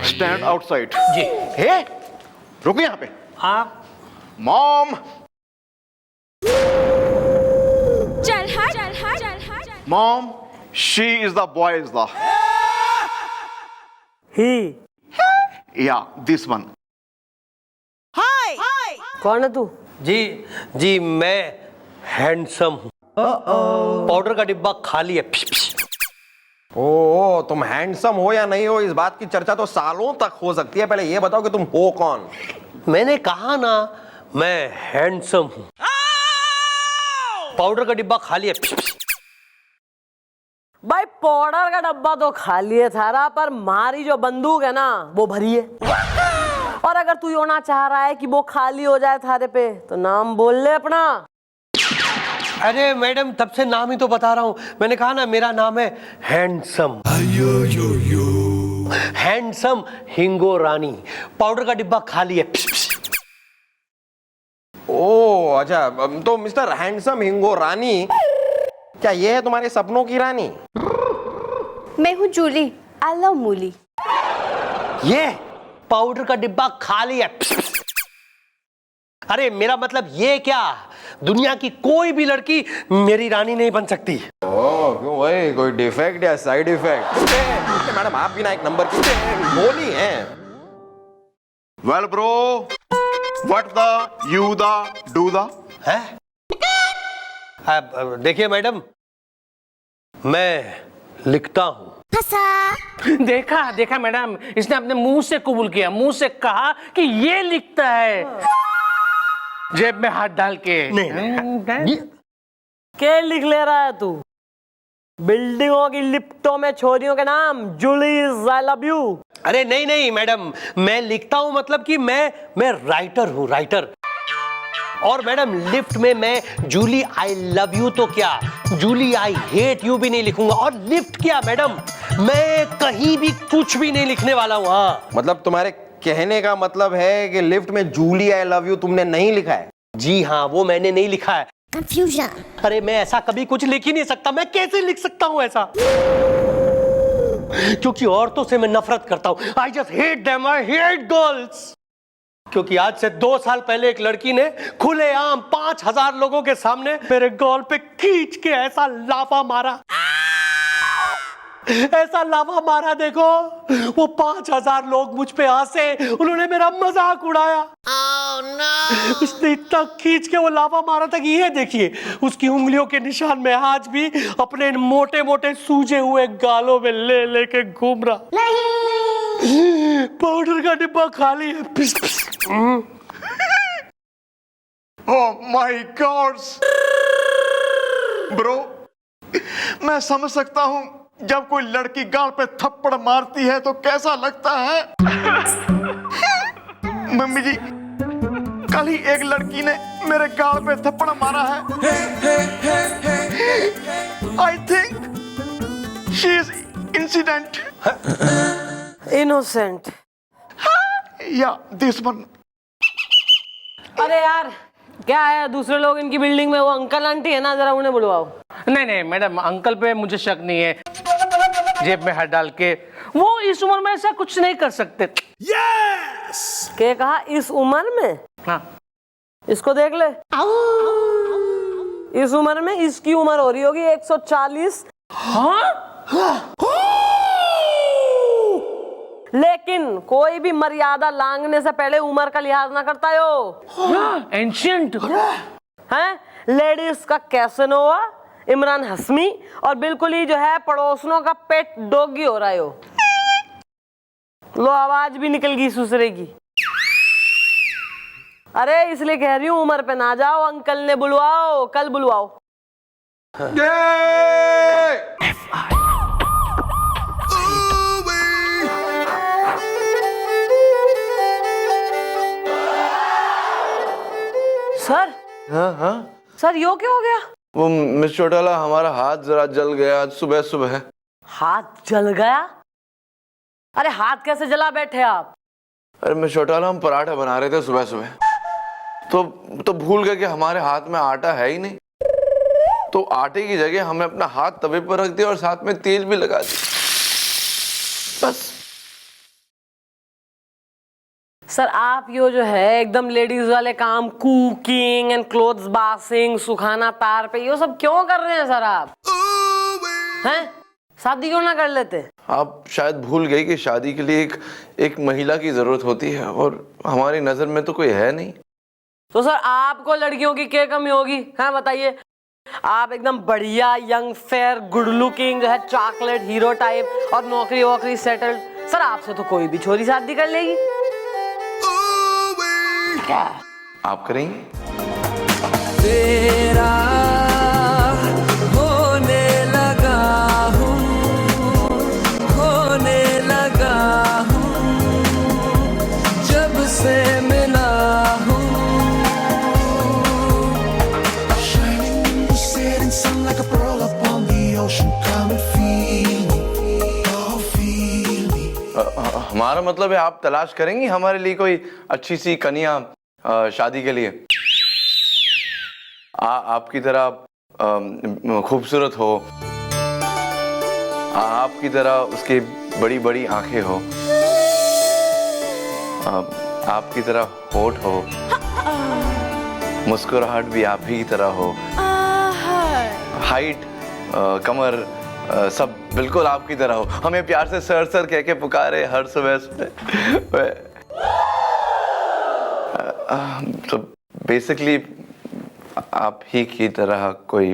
Speaker 9: Stand outside.
Speaker 3: जी
Speaker 9: हे रुको यहाँ पे।
Speaker 3: हाँ
Speaker 9: mom, mom, she is the boy is the
Speaker 2: he.
Speaker 9: या दिस वन।
Speaker 2: कौन है तू?
Speaker 3: जी मैं हैंडसम हूँ। पाउडर का डिब्बा खाली है।
Speaker 1: ओ तुम हैंडसम हो या नहीं हो इस बात की चर्चा तो सालों तक हो सकती है, पहले ये बताओ कि तुम हो कौन?
Speaker 3: मैंने कहा ना मैं हैंडसम हूँ। पाउडर का डिब्बा खाली है।
Speaker 2: भाई पाउडर का डब्बा तो खाली है थारा, पर मारी जो बंदूक है ना वो भरी है। और अगर तू होना चाह रहा है कि वो खाली हो जाए थारे पे तो नाम बोल ले अपना।
Speaker 3: अरे मैडम तब से नाम ही तो बता रहा हूँ, मैंने कहा ना मेरा नाम है हैंडसम। हैंडसम हिंगो रानी। पाउडर का डिब्बा खाली है।
Speaker 1: ओ अच्छा, तो मिस्टर हैंडसम हिंगो रानी, क्या ये है तुम्हारे सपनों की रानी?
Speaker 4: मैं हूँ जूली आई लव मूली।
Speaker 3: ये पाउडर का डिब्बा खाली है। अरे मेरा मतलब ये क्या, दुनिया की कोई भी लड़की मेरी रानी नहीं बन सकती।
Speaker 1: ओ क्यों भाई, कोई डिफेक्ट या साइड इफेक्ट? मैडम आप भी ना एक नंबर की गोली हैं।
Speaker 9: Well bro, what the you the do the
Speaker 3: है? देखिए मैडम मैं लिखता हूँ। देखा मैडम, इसने अपने मुंह से कबूल किया, मुंह से कहा कि ये लिखता है जेब में हाथ डाल के। नहीं।
Speaker 2: क्या लिख ले रहा है तू? बिल्डिंगों की लिफ्टों में छोरियों के नाम जूली आई लव यू।
Speaker 3: अरे नहीं मैडम, मैं लिखता हूँ मतलब कि मैं राइटर हूँ, राइटर। और मैडम लिफ्ट में मैं जूली आई लव यू तो क्या, जूली आई हेट यू भी नहीं लिखूंगा। और लिफ्ट क्या मैडम, मैं कहीं भी कुछ भी नहीं लिखने वाला हूँ। हाँ
Speaker 1: मतलब तुम्हारे कहने का मतलब है कि लिफ्ट में जूली आई लव यू तुमने नहीं लिखा है?
Speaker 3: जी हाँ, वो मैंने नहीं लिखा है।
Speaker 11: कंफ्यूजन।
Speaker 3: अरे मैं ऐसा कभी कुछ लिख ही नहीं सकता, मैं कैसे लिख सकता हूँ ऐसा? क्योंकि औरतों से मैं नफरत करता हूँ। I just hate them, I hate girls. क्योंकि आज से 2 साल पहले एक लड़की ने खुलेआम 5000 लोगों के सामने मेरे गॉल पे खींच के ऐसा लाफा मारा। ऐसा लावा मारा देखो, वो 5000 लोग मुझ पे हंसे, उन्होंने मेरा मजाक उड़ाया। उसने इतना खींच के वो लावा मारा था कि ये देखिए उसकी उंगलियों के निशान में आज भी अपने मोटे मोटे सूजे हुए गालों में ले लेके घूम रहा। पाउडर का डिब्बा खाली है।
Speaker 7: ओह माय गॉड ब्रो, मैं समझ सकता हूं जब कोई लड़की गाल पे थप्पड़ मारती है तो कैसा लगता है। मम्मी जी, कल ही एक लड़की ने मेरे गाल पे थप्पड़ मारा है। I think she is incident.
Speaker 2: Innocent.
Speaker 7: या दिस वन।
Speaker 2: अरे यार क्या है, दूसरे लोग इनकी बिल्डिंग में वो अंकल आंटी है ना, जरा उन्हें बुलवाओ।
Speaker 3: नहीं नहीं मैडम, अंकल पे मुझे शक नहीं है, जेब में हाथ डाल के वो इस उम्र में ऐसा कुछ नहीं कर सकते।
Speaker 2: क्या कहा, इस उम्र में?
Speaker 3: हाँ।
Speaker 2: इसको देख ले, इस उम्र में इसकी उम्र हो रही होगी 140।
Speaker 3: हाँ?
Speaker 2: लेकिन कोई भी मर्यादा लांघने से पहले उम्र का लिहाज ना करता हो।
Speaker 3: एंशियंट
Speaker 2: हैं? लेडीज का कैसनोवा, इमरान हस्मी, और बिल्कुल ही जो है पड़ोसनों का पेट डॉगी हो रहा है हो। लो आवाज भी निकल गई सुसरे की। अरे इसलिए कह रही हूँ उम्र पे ना जाओ, अंकल ने बुलवाओ, कल बुलवाओ। सर।
Speaker 7: हाँ
Speaker 2: सर यो क्या हो गया?
Speaker 7: वो मिस चौटाला, हमारा हाथ जरा जल गया आज सुबह सुबह।
Speaker 2: हाथ जल गया? अरे हाथ कैसे जला बैठे आप?
Speaker 7: अरे मिस चौटाला, हम पराठा बना रहे थे सुबह सुबह, तो भूल गए कि हमारे हाथ में आटा है ही नहीं, तो आटे की जगह हमने अपना हाथ तवे पर रख दिया और साथ में तेल भी लगा दिया, बस।
Speaker 2: सर आप यो जो है एकदम लेडीज वाले काम, कुकिंग एंड क्लोथ्स वॉशिंग, सुखाना तार पे, ये सब क्यों कर रहे हैं सर आप? हैं? शादी क्यों ना कर लेते?
Speaker 7: आप शायद भूल गई कि शादी के लिए एक महिला की जरूरत होती है और हमारी नजर में तो कोई है नहीं।
Speaker 2: तो सर आपको लड़कियों की क्या कमी होगी? हाँ बताइए। आप एकदम बढ़िया यंग फेयर गुड लुकिंग जो है, चॉकलेट हीरो टाइप, और नौकरी वोकरी सेटल्ड। सर आपसे तो कोई भी छोरी शादी कर लेगी। क्या
Speaker 7: आप करेंगे?
Speaker 10: तेरा होने लगा हूँ, होने लगा हूँ, जब से मिला हूँ। Shining in the setting sun like a pearl upon the ocean, come and feel me, oh feel me.
Speaker 7: हमारा मतलब है आप तलाश करेंगी हमारे लिए कोई अच्छी सी कन्या शादी के लिए, आपकी तरह खूबसूरत हो, आपकी तरह उसकी बड़ी बड़ी आंखें हो, आपकी तरह होठ हो, मुस्कुराहट भी आप ही की तरह हो, हाइट, कमर, सब बिल्कुल आपकी तरह हो, हमें प्यार से सर सर कह के पुकारे हर सुबह सुबह। तो बेसिकली आप ही की तरह कोई।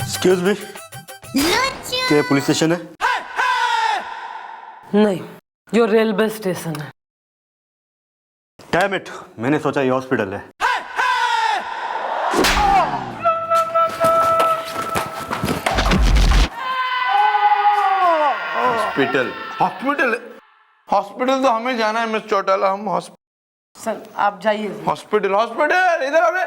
Speaker 9: एक्सक्यूज मी, क्या पुलिस स्टेशन है?
Speaker 2: नहीं, जो रेलवे स्टेशन है।
Speaker 9: डैम इट, मैंने सोचा ये हॉस्पिटल है।
Speaker 7: हॉस्पिटल हॉस्पिटल हॉस्पिटल तो हमें जाना है मिस चौटाला, हम
Speaker 2: सर आप जाइए।
Speaker 7: हॉस्पिटल हॉस्पिटल इधर हमें।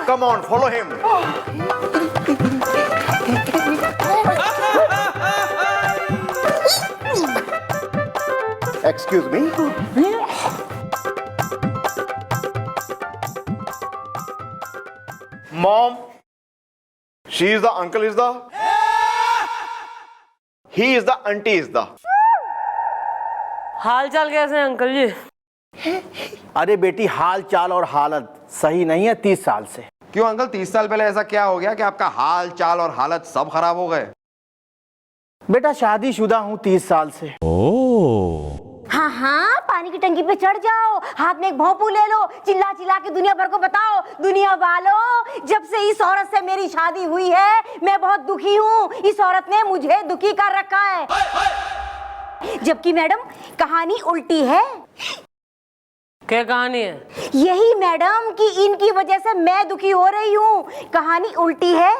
Speaker 9: Come on, follow him. Excuse me. Mom, she is the uncle is the. He is the auntie is the.
Speaker 2: हाल चाल कैसे हैं अंकल जी?
Speaker 5: अरे बेटी, हाल चाल और हालत सही नहीं है 30 साल से।
Speaker 1: क्यों अंकल, 30 साल पहले ऐसा क्या हो गया कि आपका हाल चाल और हालत सब खराब हो गए?
Speaker 5: बेटा शादीशुदा हूँ 30 साल से।
Speaker 11: हाँ हाँ, पानी की टंकी पे चढ़ जाओ, हाथ में एक भोंपू ले लो, चिल्ला चिल्ला के दुनिया भर को बताओ, दुनिया वालों, जब से इस औरत से मेरी शादी हुई है मैं बहुत दुखी हूँ। इस औरत ने मुझे दुखी कर रखा है। जबकि मैडम कहानी उल्टी है।
Speaker 2: क्या कहानी है?
Speaker 11: यही मैडम कि इनकी वजह से मैं दुखी हो रही हूँ, कहानी उल्टी है।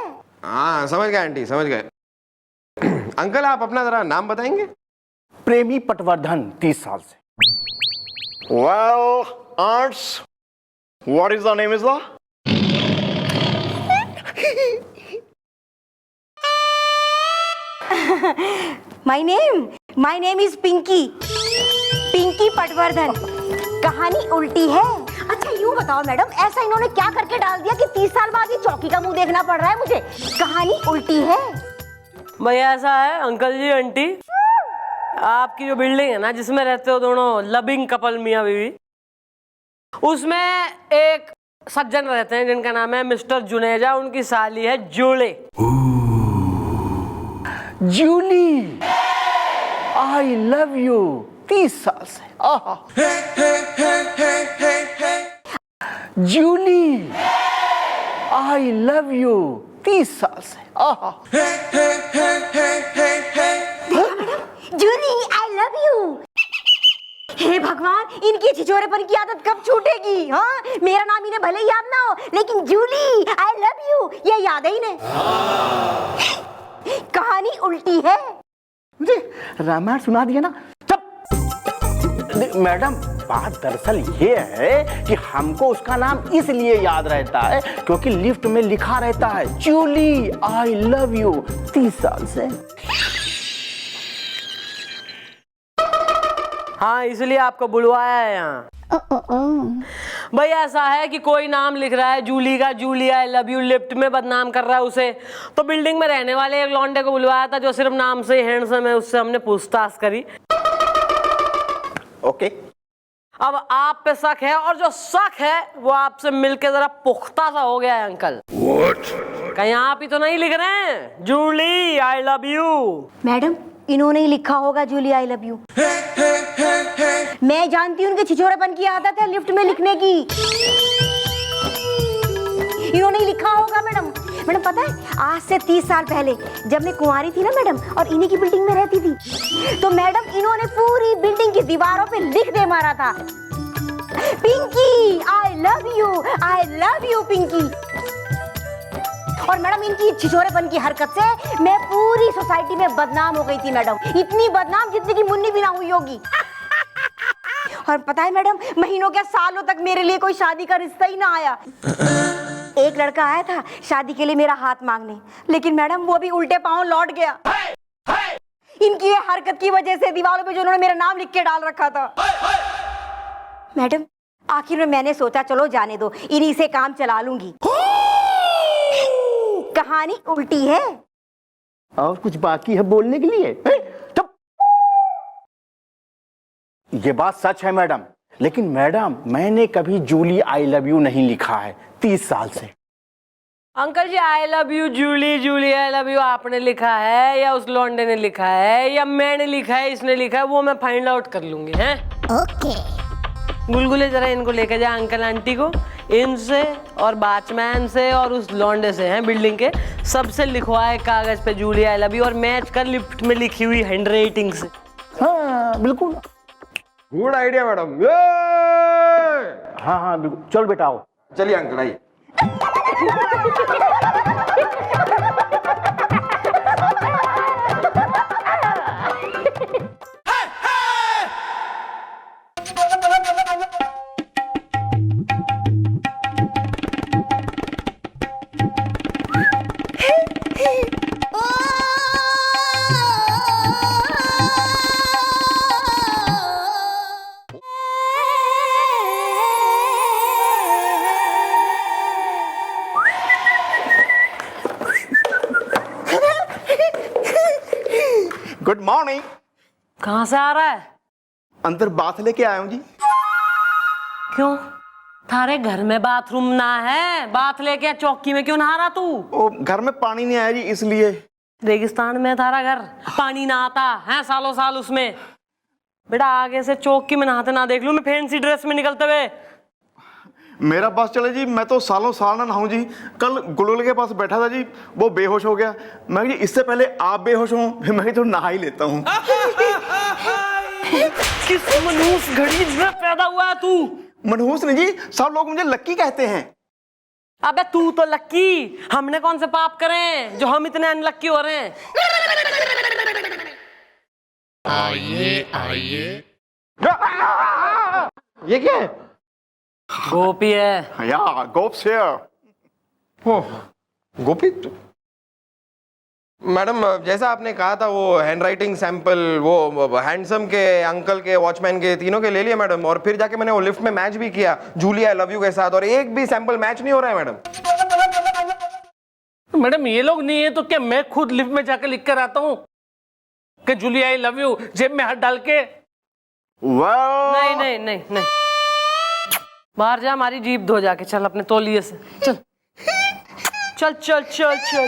Speaker 1: हाँ समझ गए आंटी, समझ गए। अंकल आप अपना जरा नाम बताएंगे?
Speaker 5: प्रेमी पटवर्धन, 30 साल से।
Speaker 9: Well, aunts, what is the name is the?
Speaker 11: My name is Pinky, Pinky Patwardhan. कहानी उल्टी है। अच्छा यूँ बताओ मैडम, ऐसा इन्होंने क्या करके डाल दिया कि 30 साल बाद ही चौकी का मुंह देखना पड़ रहा है मुझे? कहानी उल्टी है।
Speaker 2: भैया ऐसा है अंकल जी आंटी, आपकी जो बिल्डिंग है ना जिसमें रहते हो दोनों लविंग कपल मियाँ बीवी, उसमें एक सज्जन रहते हैं जिनका नाम है मिस्टर जुनेजा, उनकी साली है Julie.
Speaker 5: Julie, I love you, 30 साल से। आहा। जूली, आई लव यू, 30 साल से। आहा।
Speaker 11: Julie I love you. हे भगवान, इनकी छिछोरेपन की आदत कब छूटेगी? हाँ, मेरा नाम इन्हें भले याद ना हो, लेकिन जूली आई लव यू ये याद है इन्हें। कहानी उल्टी है।
Speaker 5: रामायण सुना दिया ना। मैडम बात दरअसल ये है कि हमको उसका नाम इसलिए याद रहता है क्योंकि लिफ्ट में लिखा रहता है जूली आई लव यू, 30 साल से।
Speaker 2: हाँ इसलिए आपको बुलवाया है यहाँ। भाई ऐसा है कि कोई नाम लिख रहा है जूली का, Julie I love you, lift में बदनाम कर रहा है उसे, तो बिल्डिंग में रहने वाले एक लौंडे को बुलवाया था जो सिर्फ नाम से हैंडसम है, उससे हमने पूछताछ करी।
Speaker 5: ओके।
Speaker 2: अब आप पे शक है और जो शक है वो आपसे मिलके जरा पुख्ता सा हो गया है अंकल। कहीं आप ही तो नहीं लिख रहे हैं Julie I love you?
Speaker 11: Madam इन्होंने ही लिखा होगा जूली आई लव यू। मैं जानती हूँ उनके छिछोरेपन की आदत है लिफ्ट में लिखने की। इन्होंने ही लिखा होगा मैडम। मैडम पता है, आज से 30 साल पहले जब मैं कुंवारी थी ना मैडम और इन्हीं की बिल्डिंग में रहती थी, तो मैडम इन्होंने पूरी बिल्डिंग की दीवारों पे लिख दे मारा था Pinky I love you Pinky. और मैडम इनकी छिछोरेपन की हरकत से मैं पूरी सोसाइटी में बदनाम हो गई थी मैडम, इतनी बदनाम जितनी की मुन्नी भी ना हुई होगी। और पता है मैडम, महीनों क्या सालों तक मेरे लिए कोई शादी का रिश्ता ही ना आया। एक लड़का आया था शादी के लिए मेरा हाथ मांगने, लेकिन मैडम वो भी उल्टे पांव लौट गया। इनकी ये हरकत की वजह से दीवारों पे जो उन्होंने मेरा नाम लिख के डाल रखा था। मैडम आखिर में मैंने सोचा चलो जाने दो, इन्हीं से काम चला लूंगी। कहानी उल्टी है।
Speaker 5: और कुछ बाकी है बोलने के लिए? तब ये बात सच है मैडम, लेकिन मैडम मैंने कभी जूली आई लव यू नहीं लिखा है 30 साल से।
Speaker 2: Uncle ji I love you Julie, Julie I love you आपने लिखा है या उस लौंडे ने लिखा है या मैंने लिखा है, इसने लिखा है, वो मैं फाइंड आउट कर लूंगी। हैं
Speaker 11: ओके।
Speaker 2: गुलगुले जरा इनको लेके जा अंकल आंटी को, इनसे और वॉचमैन से और उस लौंडे से हैं बिल्डिंग के, सबसे लिखवाए कागज पे जूली आई लव यू और मैच कर लिफ्ट में लिखी हुई हैंड राइटिंग से।
Speaker 5: हाँ बिल्कुल,
Speaker 1: गुड आइडिया मैडम।
Speaker 5: हाँ हाँ बिल्कुल, चल बेटा आओ।
Speaker 1: चलिए अंकल आइए।
Speaker 5: Good morning.
Speaker 2: कहाँ से आ रहा है?
Speaker 5: अंदर बाथ लेके आया हूँ जी।
Speaker 2: क्यों? थारे घर में बाथरूम ना है? बाथ लेके चौकी में क्यों नहा रहा तू?
Speaker 5: ओ घर में पानी नहीं आया जी इसलिए।
Speaker 2: रेगिस्तान में थारा घर, पानी ना आता है सालों साल उसमें। बेटा आगे से चौकी में नहाते ना देख लूं मैं फैंसी ड्रेस में निकलते हुए।
Speaker 5: मेरा बस चले जी, मैं तो सालों साल ना नहाऊं जी। कल गुलगुल के पास बैठा था जी, वो बेहोश हो गया। मैं जी इससे पहले आप बेहोश हो, मैं तो नहा ही लेता हूँ।
Speaker 2: किस मनहूस घड़ी में पैदा हुआ है तू?
Speaker 5: मनहूस नहीं जी, सब लोग मुझे लक्की कहते हैं।
Speaker 2: अबे तू तो लक्की, हमने कौन से पाप करे जो हम इतने अनलक्की हो रहे हैं?
Speaker 9: आइए ये क्या है?
Speaker 2: गोपी है।
Speaker 5: या गोप से
Speaker 1: गोपी मैडम, जैसा आपने कहा था वो हैंडराइटिंग सैंपल वो हैंडसम के, अंकल के, वॉचमैन के, तीनों के ले लिया मैडम। और फिर जाके मैंने वो लिफ्ट में मैच भी किया जूली आई लव यू के साथ, और एक भी सैंपल मैच नहीं हो रहा है मैडम।
Speaker 3: मैडम ये लोग नहीं है तो क्या मैं खुद लिफ्ट में जाकर लिख कर आता हूँ कि जूली आई लव यू जेब में हाथ डाल के?
Speaker 2: नहीं नहीं नहीं नहीं, बाहर जा, हमारी जीप धो जाके। चल अपने तौलिए से, चल चल चल चल चल।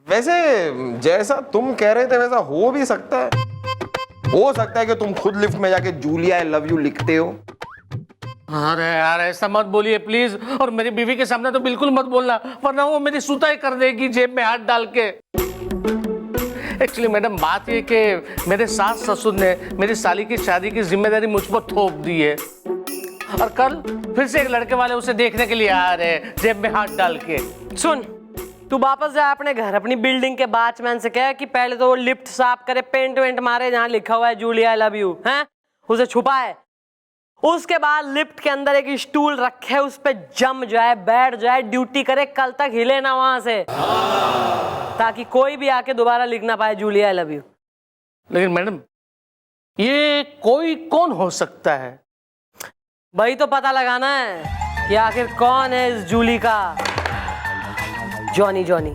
Speaker 1: वैसे जैसा तुम कह रहे थे वैसा हो भी सकता है। हो सकता है कि तुम खुद लिफ्ट में जाके जूली आई लव यू लिखते हो।
Speaker 3: अरे यार ऐसा मत बोलिए प्लीज, और मेरी बीवी के सामने तो बिल्कुल मत बोलना, वरना वो मेरी सुताई कर देगी जेब में हाथ डाल के। एक्चुअली मैडम बात ये कि मेरे सास ससुर ने मेरी साली की शादी की जिम्मेदारी मुझ पर थोप दी है, और कल फिर से एक लड़के वाले उसे देखने के लिए आ रहे हैं जेब में हाथ डाल के।
Speaker 2: सुन, तू वापस जा अपने घर, अपनी बिल्डिंग के वॉचमैन से कह कि पहले तो वो लिफ्ट साफ करे, पेंट वेंट मारे जहां लिखा हुआ है जूली आई लव यू है, उसे छुपाए। उसके बाद लिफ्ट के अंदर एक स्टूल रखे, उस पे जम जाए, बैठ जाए, ड्यूटी करे, कल तक हिले ना वहां से, ताकि कोई भी आके दोबारा लिख ना पाए जूली आई लव यू।
Speaker 3: लेकिन मैडम ये कोई कौन हो सकता है?
Speaker 2: भाई तो पता लगाना है कि आखिर कौन है इस जूली का जॉनी जॉनी।